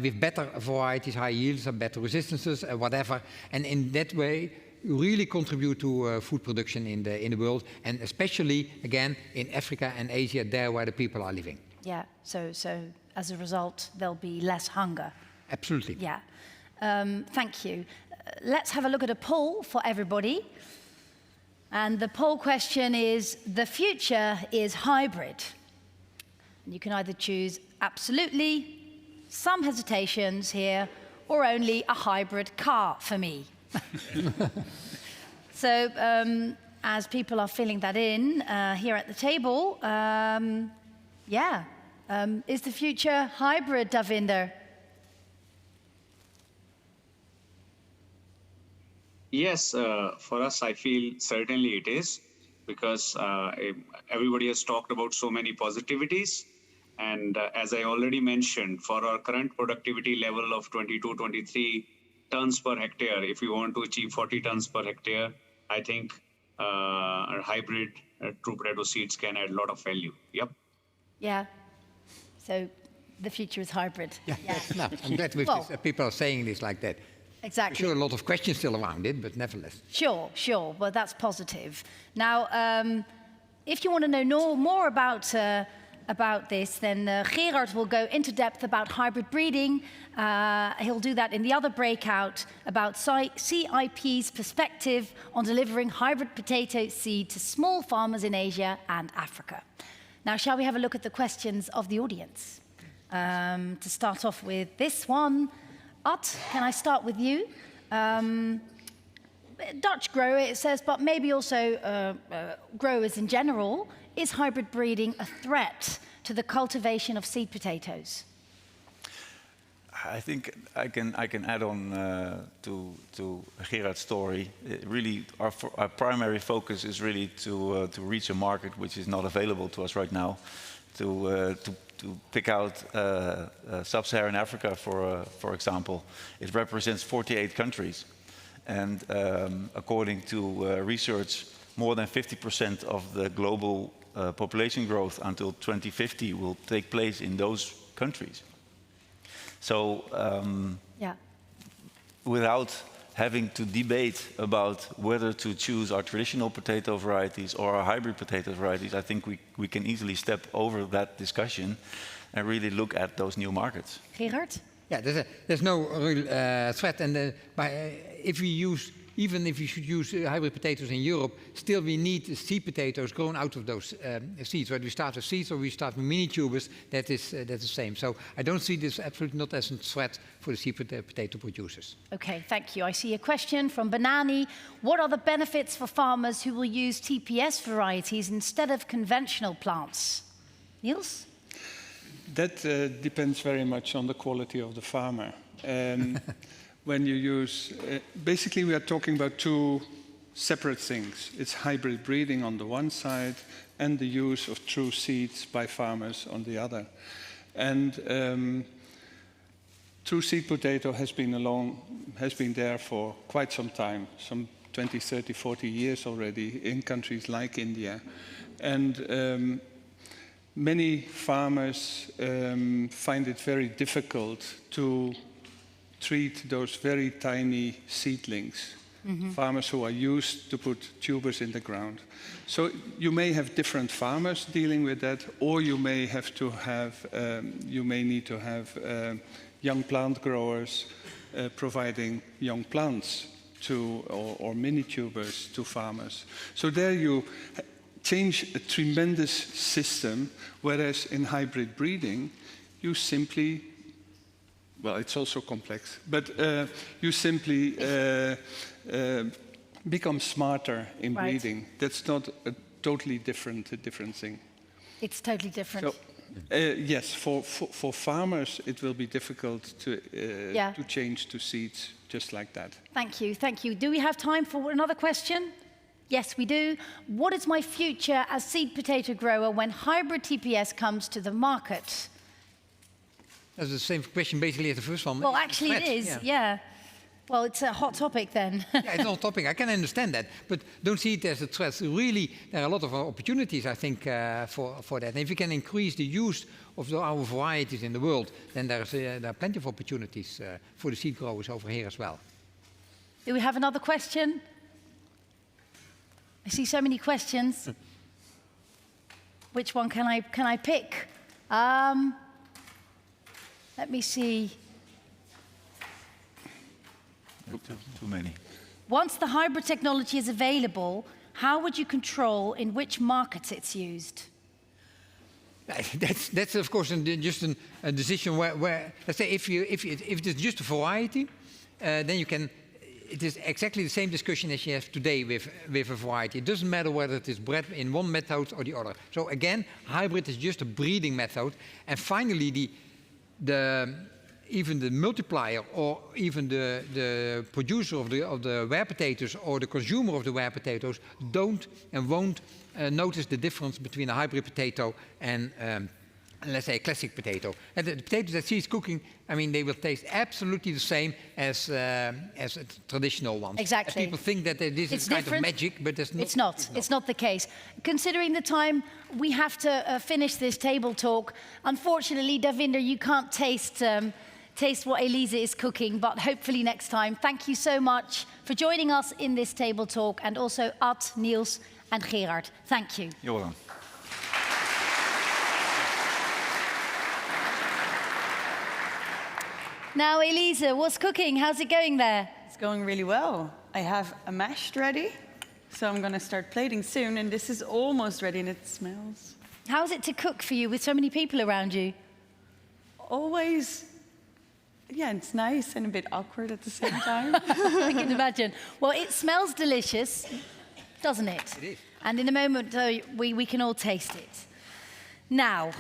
with better varieties, high yields, better resistances, whatever. And in that way, really contribute to food production in the world, and especially, again, in Africa and Asia, there where the people are living. Yeah, so as a result, there'll be less hunger. Absolutely. Yeah. Thank you. Let's have a look at a poll for everybody. And the poll question is, the future is hybrid. And you can either choose absolutely, some hesitations here, or only a hybrid car for me. So, as people are filling that in here at the table, is the future hybrid, Davinder? Yes, for us, I feel certainly it is, because everybody has talked about so many positivities. And as I already mentioned, for our current productivity level of 22, 23 tons per hectare. If you want to achieve 40 tons per hectare, I think hybrid true potato seeds can add a lot of value. Yep. Yeah. So the future is hybrid. Yeah. No, I'm glad with this, people are saying this like that. Exactly. Sure, a lot of questions still around it, but nevertheless. Sure, but that's positive. Now, if you want to know more about this, then Gerard will go into depth about hybrid breeding. He'll do that in the other breakout about CIP's perspective on delivering hybrid potato seed to small farmers in Asia and Africa. Now, shall we have a look at the questions of the audience? To start off with this one. Ad, can I start with you? Dutch grower, it says, but maybe also growers in general, is hybrid breeding a threat to the cultivation of seed potatoes? I think I can add on to Gerard's story. Really, our primary focus is really to reach a market which is not available to us right now. To pick out sub-Saharan Africa, for example, it represents 48 countries, and according to research, more than 50% of the global population growth until 2050 will take place in those countries. So, without having to debate about whether to choose our traditional potato varieties or our hybrid potato varieties, I think we can easily step over that discussion and really look at those new markets. Gerard? Yeah, there's no real threat, and if we use, even if we should use hybrid potatoes in Europe, still we need seed potatoes grown out of those seeds. Whether we start with seeds or we start with mini tubers, that's the same. So I don't see this absolutely not as a threat for the seed potato producers. Okay, thank you. I see a question from Banani. What are the benefits for farmers who will use TPS varieties instead of conventional plants? Niels? That depends very much on the quality of the farmer. When you use, basically we are talking about two separate things. It's hybrid breeding on the one side and the use of true seeds by farmers on the other. And true seed potato has been there for quite some time, some 20, 30, 40 years already in countries like India. And many farmers find it very difficult to treat those very tiny seedlings, farmers who are used to put tubers in the ground. So you may have different farmers dealing with that, or you may have to have, you may need to have young plant growers providing young plants to, or mini tubers to farmers. So there you change a tremendous system, whereas in hybrid breeding, you simply, well, it's also complex, but you simply become smarter in breeding. That's not a totally different thing. It's totally different. So, yes, for farmers, it will be difficult to change to seeds just like that. Thank you, thank you. Do we have time for another question? Yes, we do. What is my future as seed potato grower when hybrid TPS comes to the market? That's the same question basically as the first one. Well, actually it is, yeah. Well, it's a hot topic then. Yeah, it's a hot topic. I can understand that, but don't see it as a threat. Really, there are a lot of opportunities, I think, for that. And if we can increase the use of our varieties in the world, then there are plenty of opportunities for the seed growers over here as well. Do we have another question? I see so many questions. Which one can I pick? Let me see. Too many. Once the hybrid technology is available, how would you control in which markets it's used? That's of course just a decision where let's say if it's just a variety, then you can. It is exactly the same discussion as you have today with a variety. It doesn't matter whether it is bred in one method or the other. So again, hybrid is just a breeding method. And finally, even the multiplier or even the producer of the ware potatoes or the consumer of the ware potatoes don't and won't notice the difference between a hybrid potato and let's say, a classic potato. And the potatoes that she's cooking, I mean, they will taste absolutely the same as traditional ones. Exactly. And people think that this is kind of magic, but it's not. It's not. It's not the case. Considering the time, we have to finish this table talk. Unfortunately, Davinder, you can't taste what Elise is cooking, but hopefully next time. Thank you so much for joining us in this table talk, and also Ad, Niels, and Gerard. Thank you. You're welcome. Now, Elise, what's cooking? How's it going there? It's going really well. I have a mashed ready, so I'm going to start plating soon, and this is almost ready, and it smells. How's it to cook for you with so many people around you? Always, yeah, it's nice and a bit awkward at the same time. I can imagine. Well, it smells delicious, doesn't it? It is. And in a moment, we can all taste it. Now,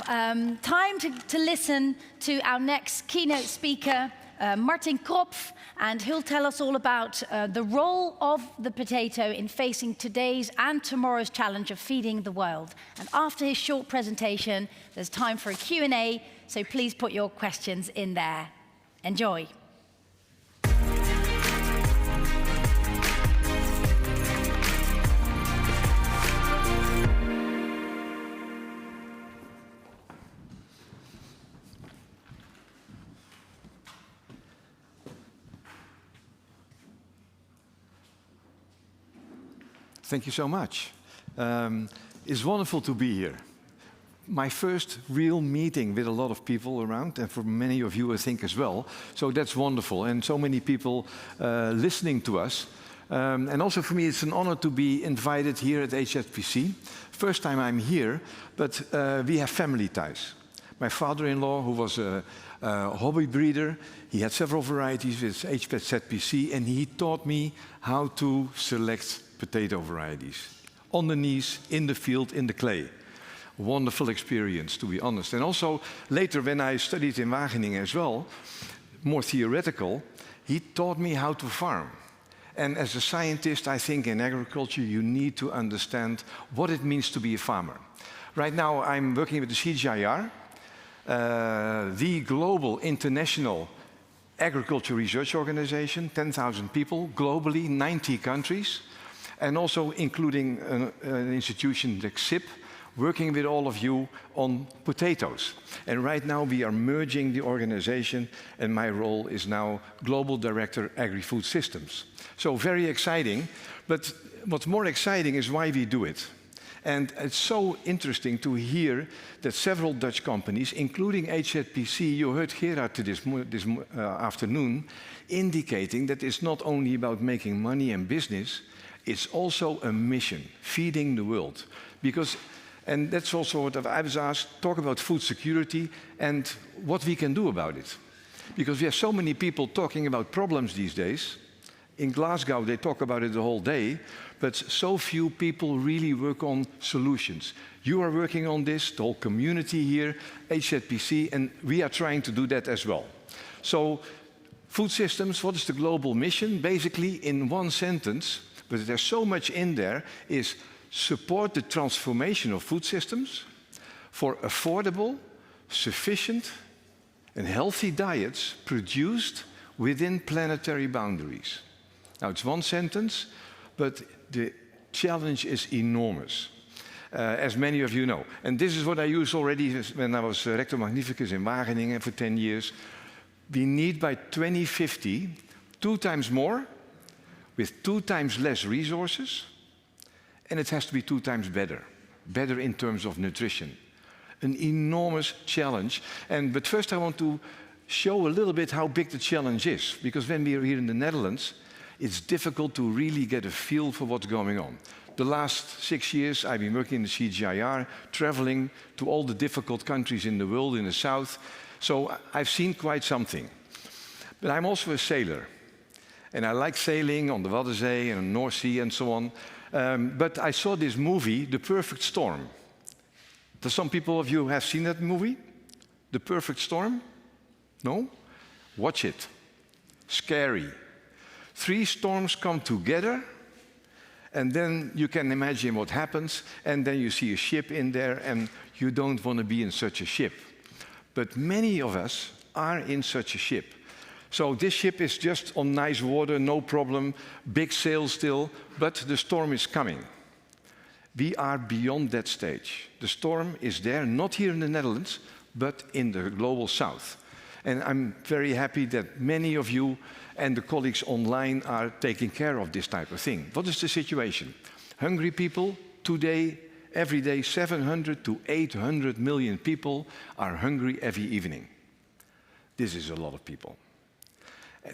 time to listen to our next keynote speaker, Martin Kropf, and he'll tell us all about the role of the potato in facing today's and tomorrow's challenge of feeding the world. And after his short presentation, there's time for a Q&A, so please put your questions in there. Enjoy. Thank you so much. It's wonderful to be here. My first real meeting with a lot of people around, and for many of you, I think, as well. So that's wonderful, and so many people listening to us. And also for me, it's an honor to be invited here at HZPC. First time I'm here, but we have family ties. My father-in-law, who was a hobby breeder, he had several varieties with HZPC, and he taught me how to select potato varieties. On the knees, in the field, in the clay. Wonderful experience, to be honest. And also, later when I studied in Wageningen as well, more theoretical, he taught me how to farm. And as a scientist, I think in agriculture, you need to understand what it means to be a farmer. Right now, I'm working with the CGIAR, the global international agriculture research organization, 10,000 people globally, 90 countries. And also including an institution like HZPC, working with all of you on potatoes. And right now we are merging the organization, and my role is now Global Director Agri-Food Systems. So very exciting, but what's more exciting is why we do it. And it's so interesting to hear that several Dutch companies, including HZPC, you heard Gerard this afternoon, indicating that it's not only about making money and business, it's also a mission, feeding the world. Because, and that's also what I was asked, talk about food security and what we can do about it. Because we have so many people talking about problems these days. In Glasgow, they talk about it the whole day, but so few people really work on solutions. You are working on this, the whole community here, HZPC, and we are trying to do that as well. So, food systems, what is the global mission? Basically, in one sentence, but there's so much in there, is support the transformation of food systems for affordable, sufficient, and healthy diets produced within planetary boundaries. Now, it's one sentence, but the challenge is enormous, as many of you know. And this is what I used already when I was Rector Magnificus in Wageningen for 10 years. We need by 2050 2 times more, with 2 times less resources, and it has to be 2 times better. Better in terms of nutrition. An enormous challenge. But first I want to show a little bit how big the challenge is, because when we are here in the Netherlands, it's difficult to really get a feel for what's going on. The last 6 years I've been working in the CGIAR, traveling to all the difficult countries in the world, in the south, so I've seen quite something. But I'm also a sailor. And I like sailing on the Waddenzee and the North Sea and so on. But I saw this movie, The Perfect Storm. Do some people of you have seen that movie? The Perfect Storm? No? Watch it. Scary. 3 storms come together, and then you can imagine what happens, and then you see a ship in there, and you don't want to be in such a ship. But many of us are in such a ship. So this ship is just on nice water, no problem, big sail still, but the storm is coming. We are beyond that stage. The storm is there, not here in the Netherlands, but in the global south. And I'm very happy that many of you and the colleagues online are taking care of this type of thing. What is the situation? Hungry people, today, every day, 700 to 800 million people are hungry every evening. This is a lot of people.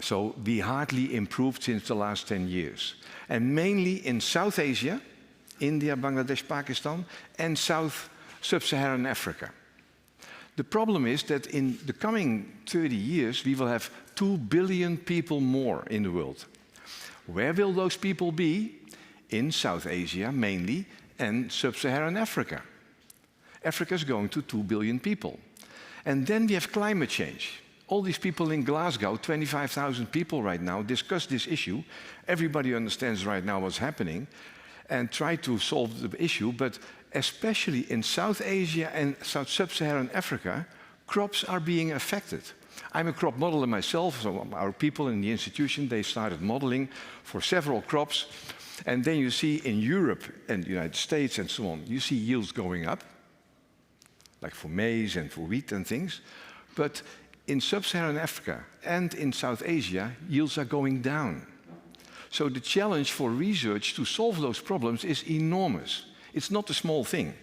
So we hardly improved since the last 10 years. And mainly in South Asia, India, Bangladesh, Pakistan, and South Sub-Saharan Africa. The problem is that in the coming 30 years, we will have 2 billion people more in the world. Where will those people be? In South Asia, mainly, and Sub-Saharan Africa. Africa is going to 2 billion people. And then we have climate change. All these people in Glasgow, 25,000 people right now, discuss this issue. Everybody understands right now what's happening and try to solve the issue, but especially in South Asia and South Sub-Saharan Africa, crops are being affected. I'm a crop modeler myself, so our people in the institution, they started modeling for several crops. And then you see in Europe and the United States and so on, you see yields going up, like for maize and for wheat and things. But in Sub-Saharan Africa and in South Asia, yields are going down. So the challenge for research to solve those problems is enormous. It's not a small thing.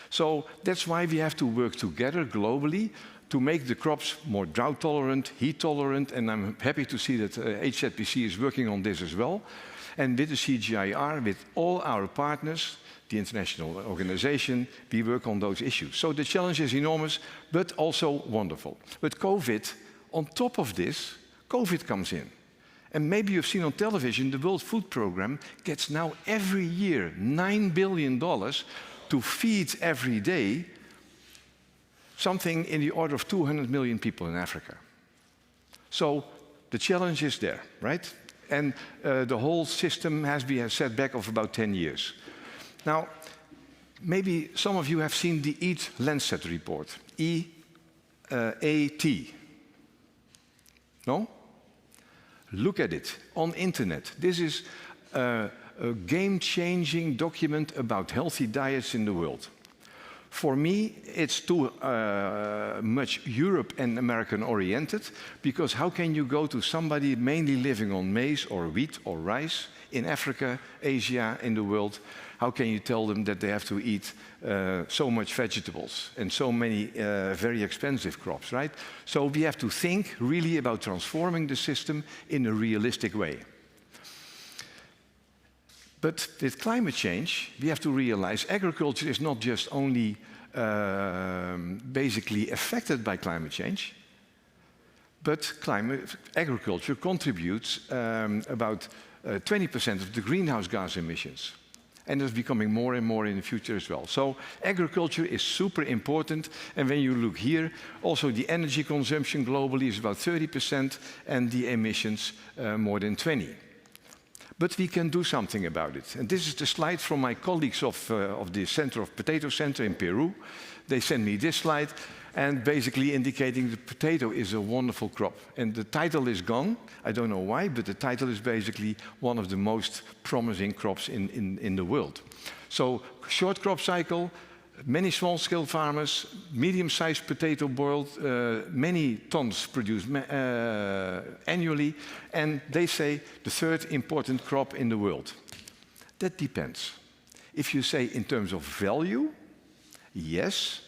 So that's why we have to work together globally to make the crops more drought tolerant, heat tolerant, and I'm happy to see that HZPC is working on this as well. And with the CGIAR, with all our partners, the international organization, we work on those issues. So the challenge is enormous, but also wonderful. But COVID, on top of this, COVID comes in. And maybe you've seen on television, the World Food Programme gets now every year $9 billion to feed every day something in the order of 200 million people in Africa. So the challenge is there, right? And the whole system has been a setback of about 10 years. Now, maybe some of you have seen the EAT Lancet report, E-A-T. No? Look at it on internet. This is a game-changing document about healthy diets in the world. For me, it's too much Europe and American oriented, because how can you go to somebody mainly living on maize or wheat or rice in Africa, Asia, in the world? How can you tell them that they have to eat so much vegetables and so many very expensive crops, right? So we have to think really about transforming the system in a realistic way. But with climate change, we have to realize agriculture is not just only basically affected by climate change, but agriculture contributes about 20% of the greenhouse gas emissions. And it's becoming more and more in the future as well. So agriculture is super important. And when you look here, also the energy consumption globally is about 30% and the emissions more than 20%. But we can do something about it. And this is the slide from my colleagues of the Center of Potato Center in Peru. They sent me this slide, and basically indicating the potato is a wonderful crop. And the title is gone. I don't know why, but the title is basically one of the most promising crops in the world. So short crop cycle, many small-scale farmers, medium-sized potato boiled, many tons produced annually, and they say the third important crop in the world. That depends. If you say in terms of value, yes,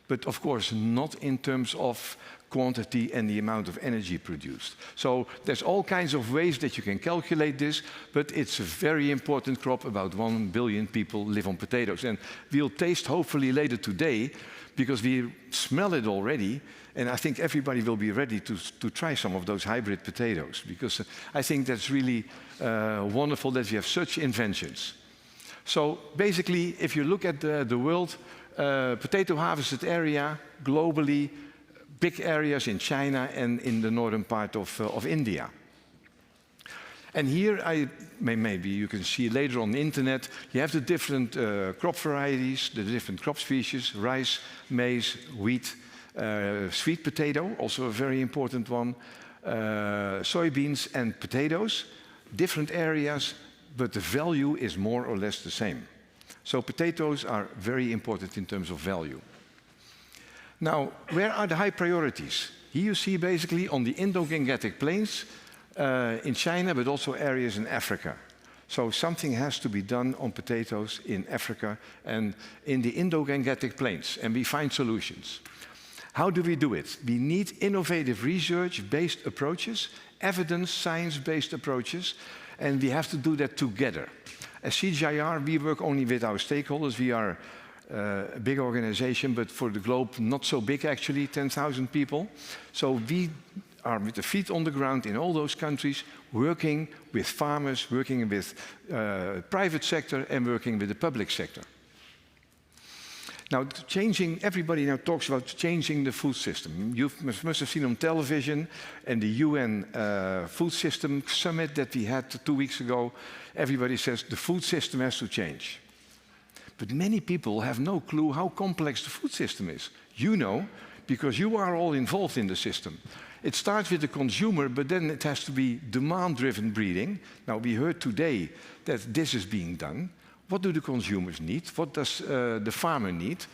but of course not in terms of quantity and the amount of energy produced. So there's all kinds of ways that you can calculate this, but it's a very important crop. About 1 billion people live on potatoes. And we'll taste hopefully later today, because we smell it already, and I think everybody will be ready to try some of those hybrid potatoes, because I think that's really wonderful that we have such inventions. So basically, if you look at the world, potato harvested area globally, big areas in China and in the northern part of India. And here, maybe you can see later on the internet, you have the different crop varieties, the different crop species, rice, maize, wheat, Sweet potato, also a very important one. Soybeans and potatoes, different areas, but the value is more or less the same. So potatoes are very important in terms of value. Now, where are the high priorities? Here you see basically on the Indo-Gangetic Plains in China, but also areas in Africa. So something has to be done on potatoes in Africa and in the Indo-Gangetic Plains, and we find solutions. How do we do it? We need innovative research-based approaches, evidence, science-based approaches, and we have to do that together. As CGIAR, we work only with our stakeholders. We are a big organization, but for the globe, not so big actually, 10,000 people. So we are with the feet on the ground in all those countries, working with farmers, working with private sector, and working with the public sector. Now, everybody now talks about changing the food system. You must have seen on television and the UN Food System Summit that we had 2 weeks ago. Everybody says the food system has to change. But many people have no clue how complex the food system is. You know, because you are all involved in the system. It starts with the consumer, but then it has to be demand-driven breeding. Now, we heard today that this is being done. What do the consumers need? What does the farmer need?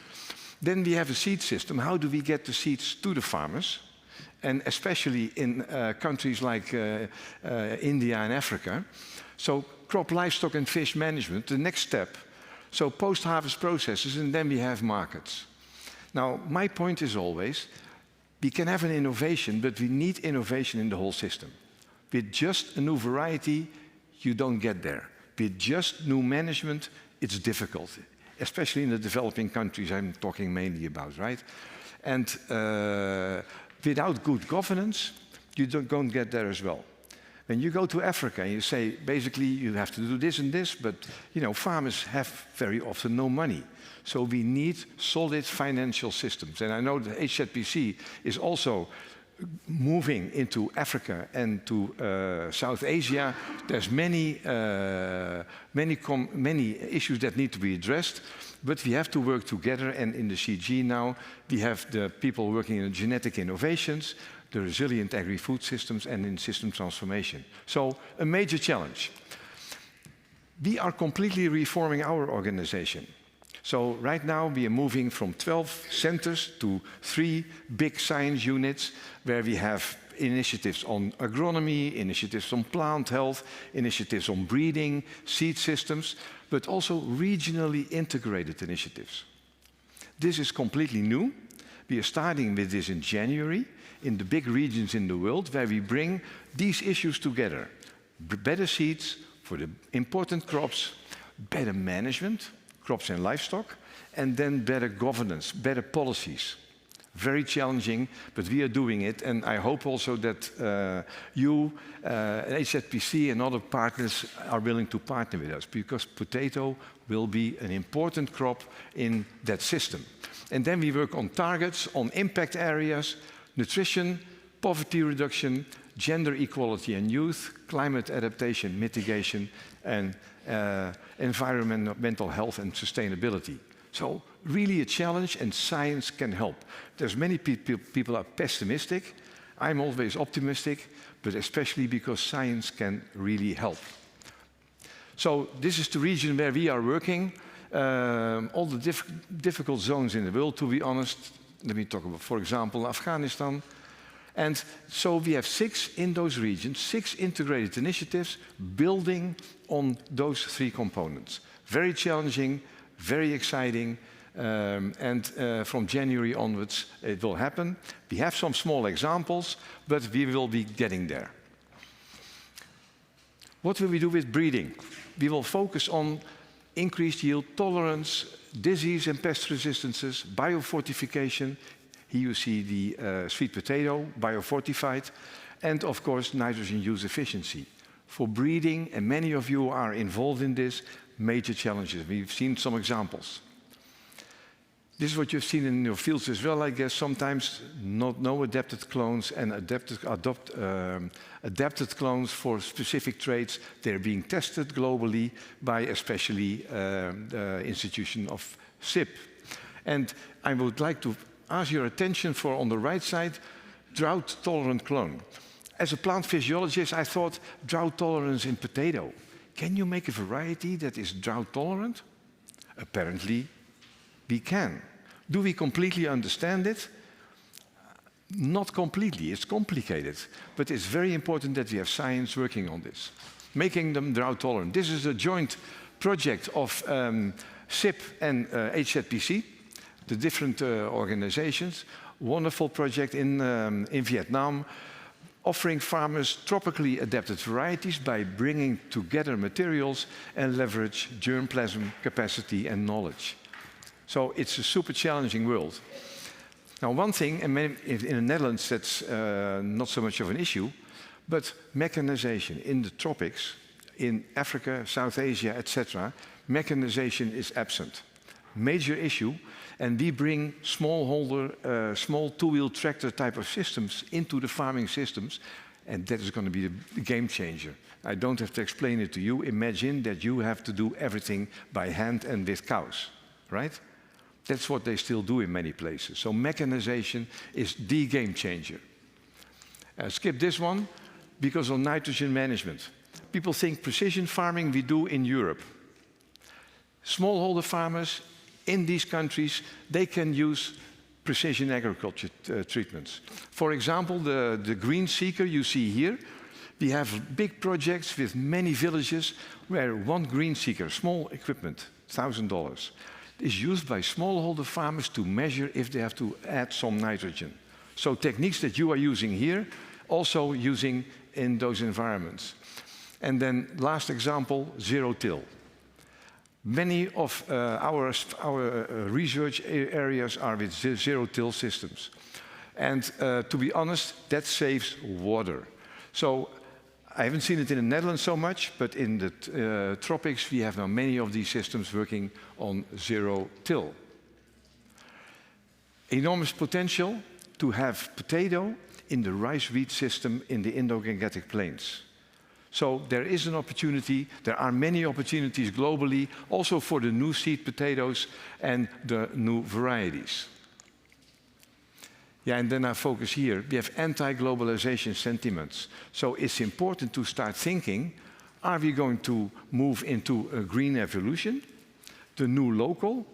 Then we have a seed system. How do we get the seeds to the farmers? And especially in countries like India and Africa. So crop, livestock and fish management, the next step. So post-harvest processes, and then we have markets. Now, my point is always, we can have an innovation, but we need innovation in the whole system. With just a new variety, you don't get there. With just new management, it's difficult, especially in the developing countries I'm talking mainly about, right? And without good governance, you don't get there as well. When you go to Africa and you say, basically, you have to do this and this, but you know, farmers have very often no money. So we need solid financial systems. And I know that HZPC is also moving into Africa and to South Asia. There's many issues that need to be addressed, but we have to work together. And in the CG now, we have the people working in genetic innovations, the resilient agri-food systems, and in system transformation. So a major challenge. We are completely reforming our organization. So right now we are moving from 12 centers to 3 big science units where we have initiatives on agronomy, initiatives on plant health, initiatives on breeding, seed systems, but also regionally integrated initiatives. This is completely new. We are starting with this in January in the big regions in the world where we bring these issues together. Better seeds for the important crops, better management, crops and livestock, and then better governance, better policies. Very challenging, but we are doing it, and I hope also that you, HZPC and other partners are willing to partner with us, because potato will be an important crop in that system. And then we work on targets, on impact areas, nutrition, poverty reduction, gender equality and youth, climate adaptation, mitigation, and environmental health and sustainability. So really a challenge, and science can help. There's many people are pessimistic. I'm always optimistic, but especially because science can really help. So this is the region where we are working. All the difficult zones in the world, to be honest. Let me talk about, for example, Afghanistan. And so we have 6 in those regions, 6 integrated initiatives building on those 3 components. Very challenging, very exciting, and from January onwards it will happen. We have some small examples, but we will be getting there. What will we do with breeding? We will focus on increased yield tolerance, disease and pest resistances, biofortification. Here you see the sweet potato, biofortified, and of course nitrogen use efficiency. For breeding, and many of you are involved in this, major challenges. We've seen some examples. This is what you've seen in your fields as well, I guess. Sometimes no adapted clones and adapted clones for specific traits. They're being tested globally by especially the institution of SIP. And I would like to ask your attention for, on the right side, drought-tolerant clone. As a plant physiologist, I thought drought tolerance in potato. Can you make a variety that is drought-tolerant? Apparently, we can. Do we completely understand it? Not completely, it's complicated, but it's very important that we have science working on this, making them drought tolerant. This is a joint project of SIP and HZPC, the different organizations. Wonderful project in Vietnam, offering farmers tropically adapted varieties by bringing together materials and leverage germplasm capacity and knowledge. So it's a super challenging world. Now, one thing, and in the Netherlands that's not so much of an issue, but mechanization in the tropics, in Africa, South Asia, etc., mechanization is absent. Major issue, and we bring small two-wheel tractor type of systems into the farming systems, and that is going to be the game changer. I don't have to explain it to you. Imagine that you have to do everything by hand and with cows, right? That's what they still do in many places. So mechanization is the game changer. Skip this one because of nitrogen management. People think precision farming we do in Europe. Smallholder farmers in these countries, they can use precision agriculture treatments. For example, the green seeker you see here, we have big projects with many villages where one green seeker, small equipment, $1,000, is used by smallholder farmers to measure if they have to add some nitrogen. So techniques that you are using here, also using in those environments. And then last example, zero-till. Many of our research areas are with zero-till systems. And to be honest, that saves water. So I haven't seen it in the Netherlands so much, but in the tropics we have now many of these systems working on zero-till. Enormous potential to have potato in the rice-wheat system in the Indo-Gangetic Plains. So there is an opportunity, there are many opportunities globally, also for the new seed potatoes and the new varieties. Yeah, and then I focus here. We have anti-globalization sentiments. So it's important to start thinking, are we going to move into a green evolution, the new local,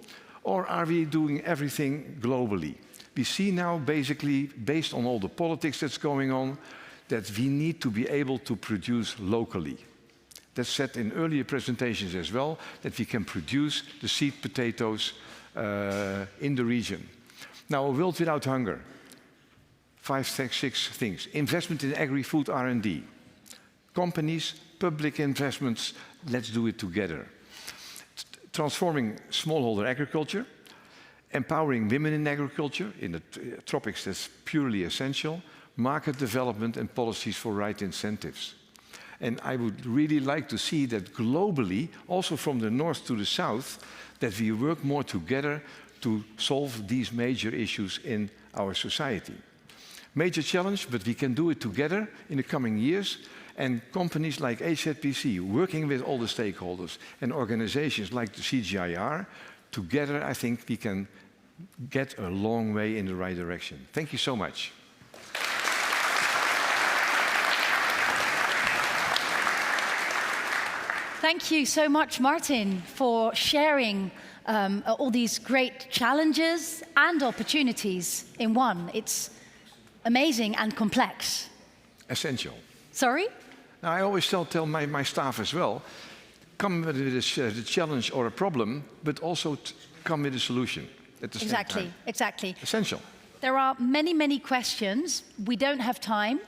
or are we doing everything globally? We see now, basically, based on all the politics that's going on, that we need to be able to produce locally. That's said in earlier presentations as well, that we can produce the seed potatoes in the region. Now, a world without hunger. 5, 6 things. Investment in agri-food R&D. Companies, public investments, let's do it together. Transforming smallholder agriculture. Empowering women in agriculture. In the tropics, that's purely essential. Market development and policies for right incentives. And I would really like to see that globally, also from the north to the south, that we work more together to solve these major issues in our society. Major challenge, but we can do it together in the coming years. And companies like HZPC, working with all the stakeholders, and organizations like the CGIAR, together I think we can get a long way in the right direction. Thank you so much. Thank you so much, Martin, for sharing all these great challenges and opportunities in one. It's amazing and complex. Essential. Sorry? Now, I always tell my staff as well, come with a challenge or a problem, but also come with a solution at the same time. Exactly. Essential. There are many, many questions. We don't have time,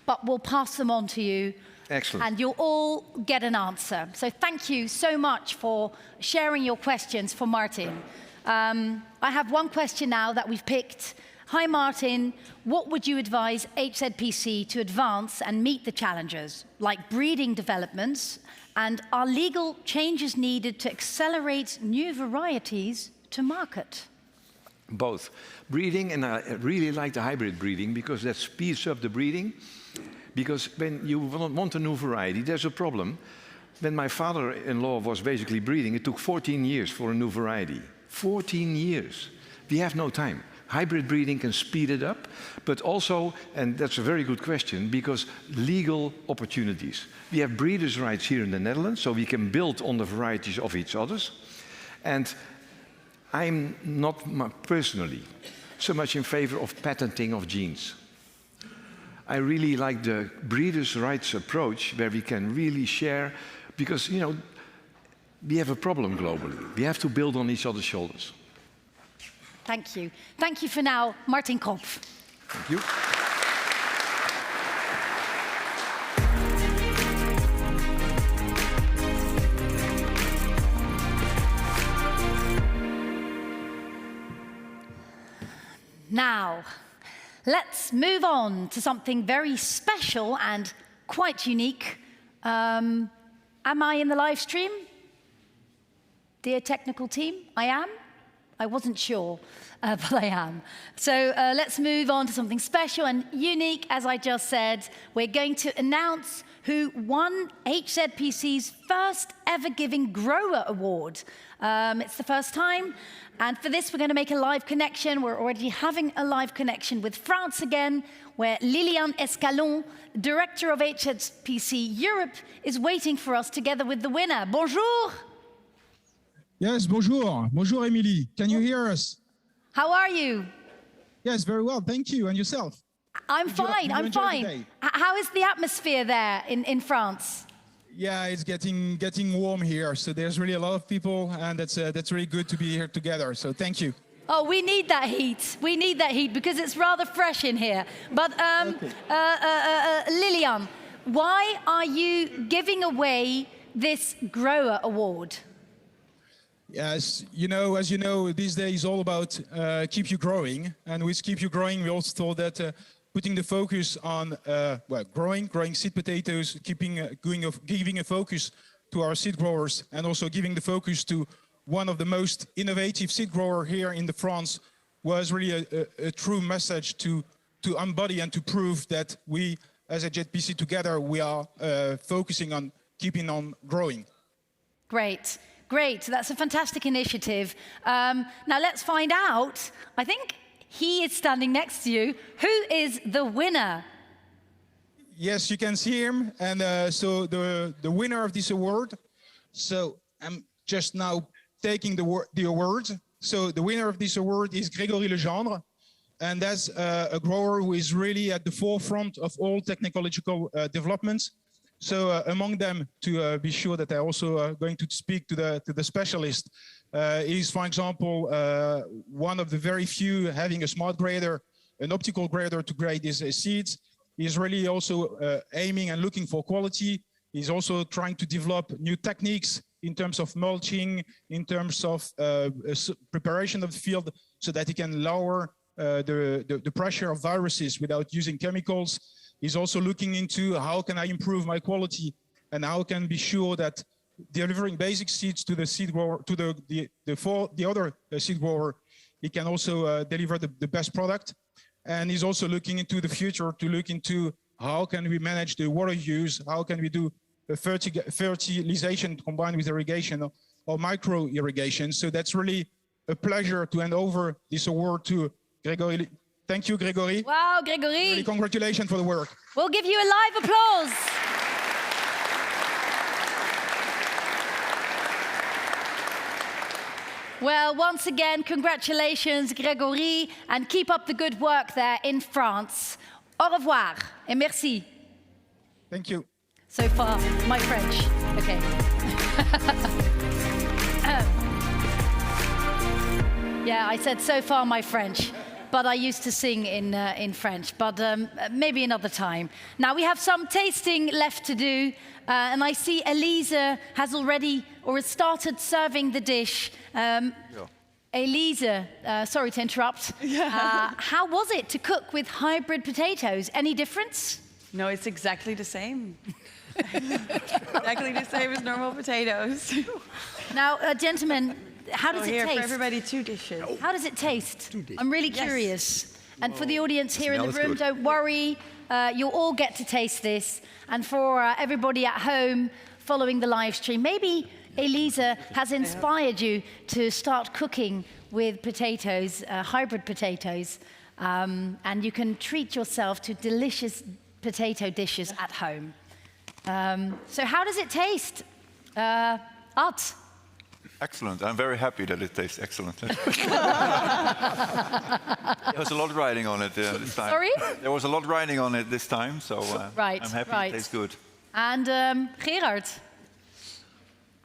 but we'll pass them on to you. Excellent. And you'll all get an answer. So thank you so much for sharing your questions for Martin. I have one question now that we've picked. Hi, Martin. What would you advise HZPC to advance and meet the challenges, like breeding developments, and are legal changes needed to accelerate new varieties to market? Both. Breeding, and I really like the hybrid breeding because that speeds up the breeding. Because when you want a new variety, there's a problem. When my father-in-law was basically breeding, it took 14 years for a new variety. 14 years. We have no time. Hybrid breeding can speed it up, but also, and that's a very good question, because legal opportunities. We have breeders' rights here in the Netherlands, so we can build on the varieties of each other's. And I'm not personally so much in favor of patenting of genes. I really like the breeders' rights approach, where we can really share, because, you know, we have a problem globally. We have to build on each other's shoulders. Thank you. Thank you for now, Martin Kropf. Thank you. Now, let's move on to something very special and quite unique. Am I in the live stream? Dear technical team, I am? I wasn't sure, but I am. So let's move on to something special and unique. As I just said, we're going to announce who won HZPC's first ever Giving Grower Award. It's the first time. And for this, we're going to make a live connection. We're already having a live connection with France again, where Liliane Escalon, Director of HZPC Europe, is waiting for us together with the winner. Bonjour. Yes, bonjour. Bonjour, Émilie. Can you hear us? How are you? Yes, very well. Thank you. And yourself? I'm fine. I'm fine. How is the atmosphere there in France? Yeah, it's getting warm here. So there's really a lot of people, and that's really good to be here together. So thank you. Oh, we need that heat. We need that heat because it's rather fresh in here. But Liliane, why are you giving away this Grower Award? Yes, you know, as you know, these days is all about keep you growing. And with keep you growing, we also thought that putting the focus on growing seed potatoes, giving a focus to our seed growers, and also giving the focus to one of the most innovative seed grower here in France was really a true message to embody and to prove that we, as a HZPC together, we are focusing on keeping on growing. Great. Great, that's a fantastic initiative. Now let's find out. I think he is standing next to you. Who is the winner? Yes, you can see him. And so the winner of this award. So I'm just now taking the award. So the winner of this award is Grégory Legendre. And that's a grower who is really at the forefront of all technological developments. So among them, to be sure that I also going to speak to the specialist, is, for example, one of the very few having a smart grader, an optical grader to grade his seeds. He's really also aiming and looking for quality. He's also trying to develop new techniques in terms of mulching, in terms of preparation of the field, so that he can lower the pressure of viruses without using chemicals. He's also looking into how can I improve my quality and how can be sure that delivering basic seeds to the seed grower, to the other seed grower, he can also deliver the best product. And he's also looking into the future to look into how can we manage the water use, how can we do fertilization combined with irrigation or micro irrigation. So that's really a pleasure to hand over this award to Grégory. Thank you, Grégory. Wow, Grégory. Really, congratulations for the work. We'll give you a live applause. Well, once again, congratulations, Grégory, and keep up the good work there in France. Au revoir et merci. Thank you. So far, my French. Okay. Yeah, I said so far my French. But I used to sing in French, but maybe another time. Now we have some tasting left to do, and I see Elisa has already, or has started serving the dish. Elisa, sorry to interrupt. How was it to cook with hybrid potatoes? Any difference? No, it's exactly the same. Exactly the same as normal potatoes. Now, gentlemen, how does it here taste? For everybody, 2 dishes. How does it taste? I'm really curious. And for the audience here in the room, don't worry. You'll all get to taste this. And for everybody at home following the live stream, maybe Elisa has inspired you to start cooking with potatoes, hybrid potatoes, and you can treat yourself to delicious potato dishes at home. So how does it taste? Art? Excellent. I'm very happy that it tastes excellent. There was a lot riding on it this time. Sorry? There was a lot riding on it this time, so right, I'm happy right. it tastes good. And Gerard?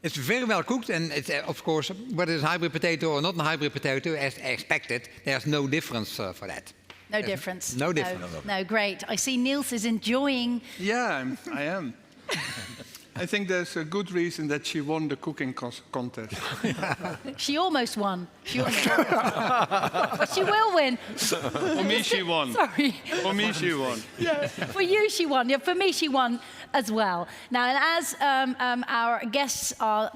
It's very well cooked, and it's, of course, whether it's a hybrid potato or not a hybrid potato, as expected, there's no difference for that. No difference? No difference. No, great. I see Niels is enjoying... Yeah, I am. I think there's a good reason that she won the cooking contest. She almost won. She almost won. But she will win. For me, she won. Sorry. For me, she won. Yeah. For you, she won. Yeah, for me, she won as well. Now, and as our guests are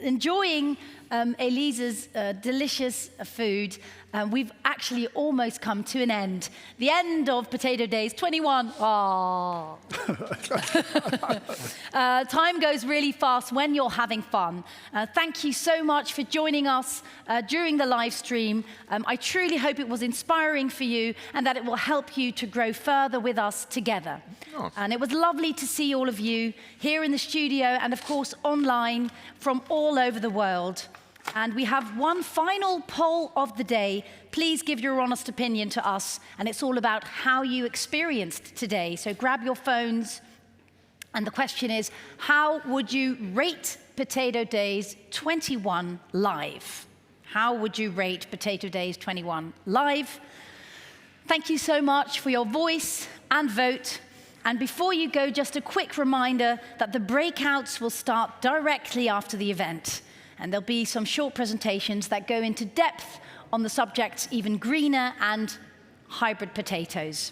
enjoying Elisa's delicious food, we've actually almost come to an end. The end of Potato Days 21. Oh. Time goes really fast when you're having fun. Thank you so much for joining us during the live stream. I truly hope it was inspiring for you and that it will help you to grow further with us together. Oh. And it was lovely to see all of you here in the studio and, of course, online from all over the world. And we have one final poll of the day. Please give your honest opinion to us. And it's all about how you experienced today. So grab your phones. And the question is, how would you rate Potato Days 21 live? How would you rate Potato Days 21 live? Thank you so much for your voice and vote. And before you go, just a quick reminder that the breakouts will start directly after the event. And there'll be some short presentations that go into depth on the subjects even greener and hybrid potatoes.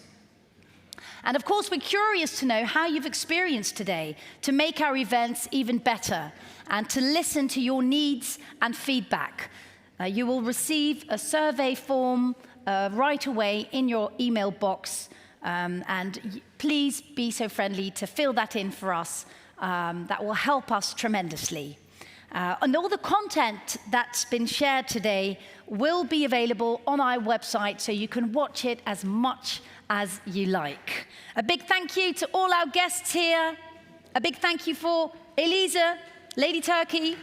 And of course, we're curious to know how you've experienced today to make our events even better and to listen to your needs and feedback. You will receive a survey form right away in your email box. And please be so friendly to fill that in for us. That will help us tremendously. And all the content that's been shared today will be available on our website, so you can watch it as much as you like. A big thank you to all our guests here. A big thank you for Elisa, Lady Turkey.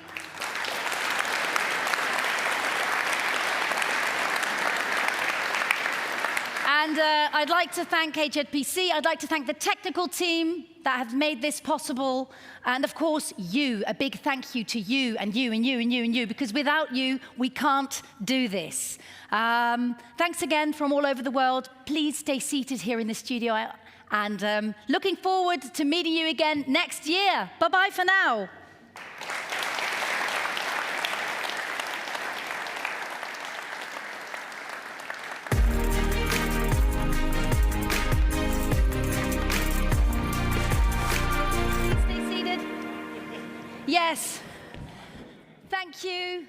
And I'd like to thank HZPC. I'd like to thank the technical team that have made this possible. And of course, you. A big thank you to you and you and you and you and you, because without you, we can't do this. Thanks again from all over the world. Please stay seated here in the studio. And looking forward to meeting you again next year. Bye-bye for now. Yes. Thank you.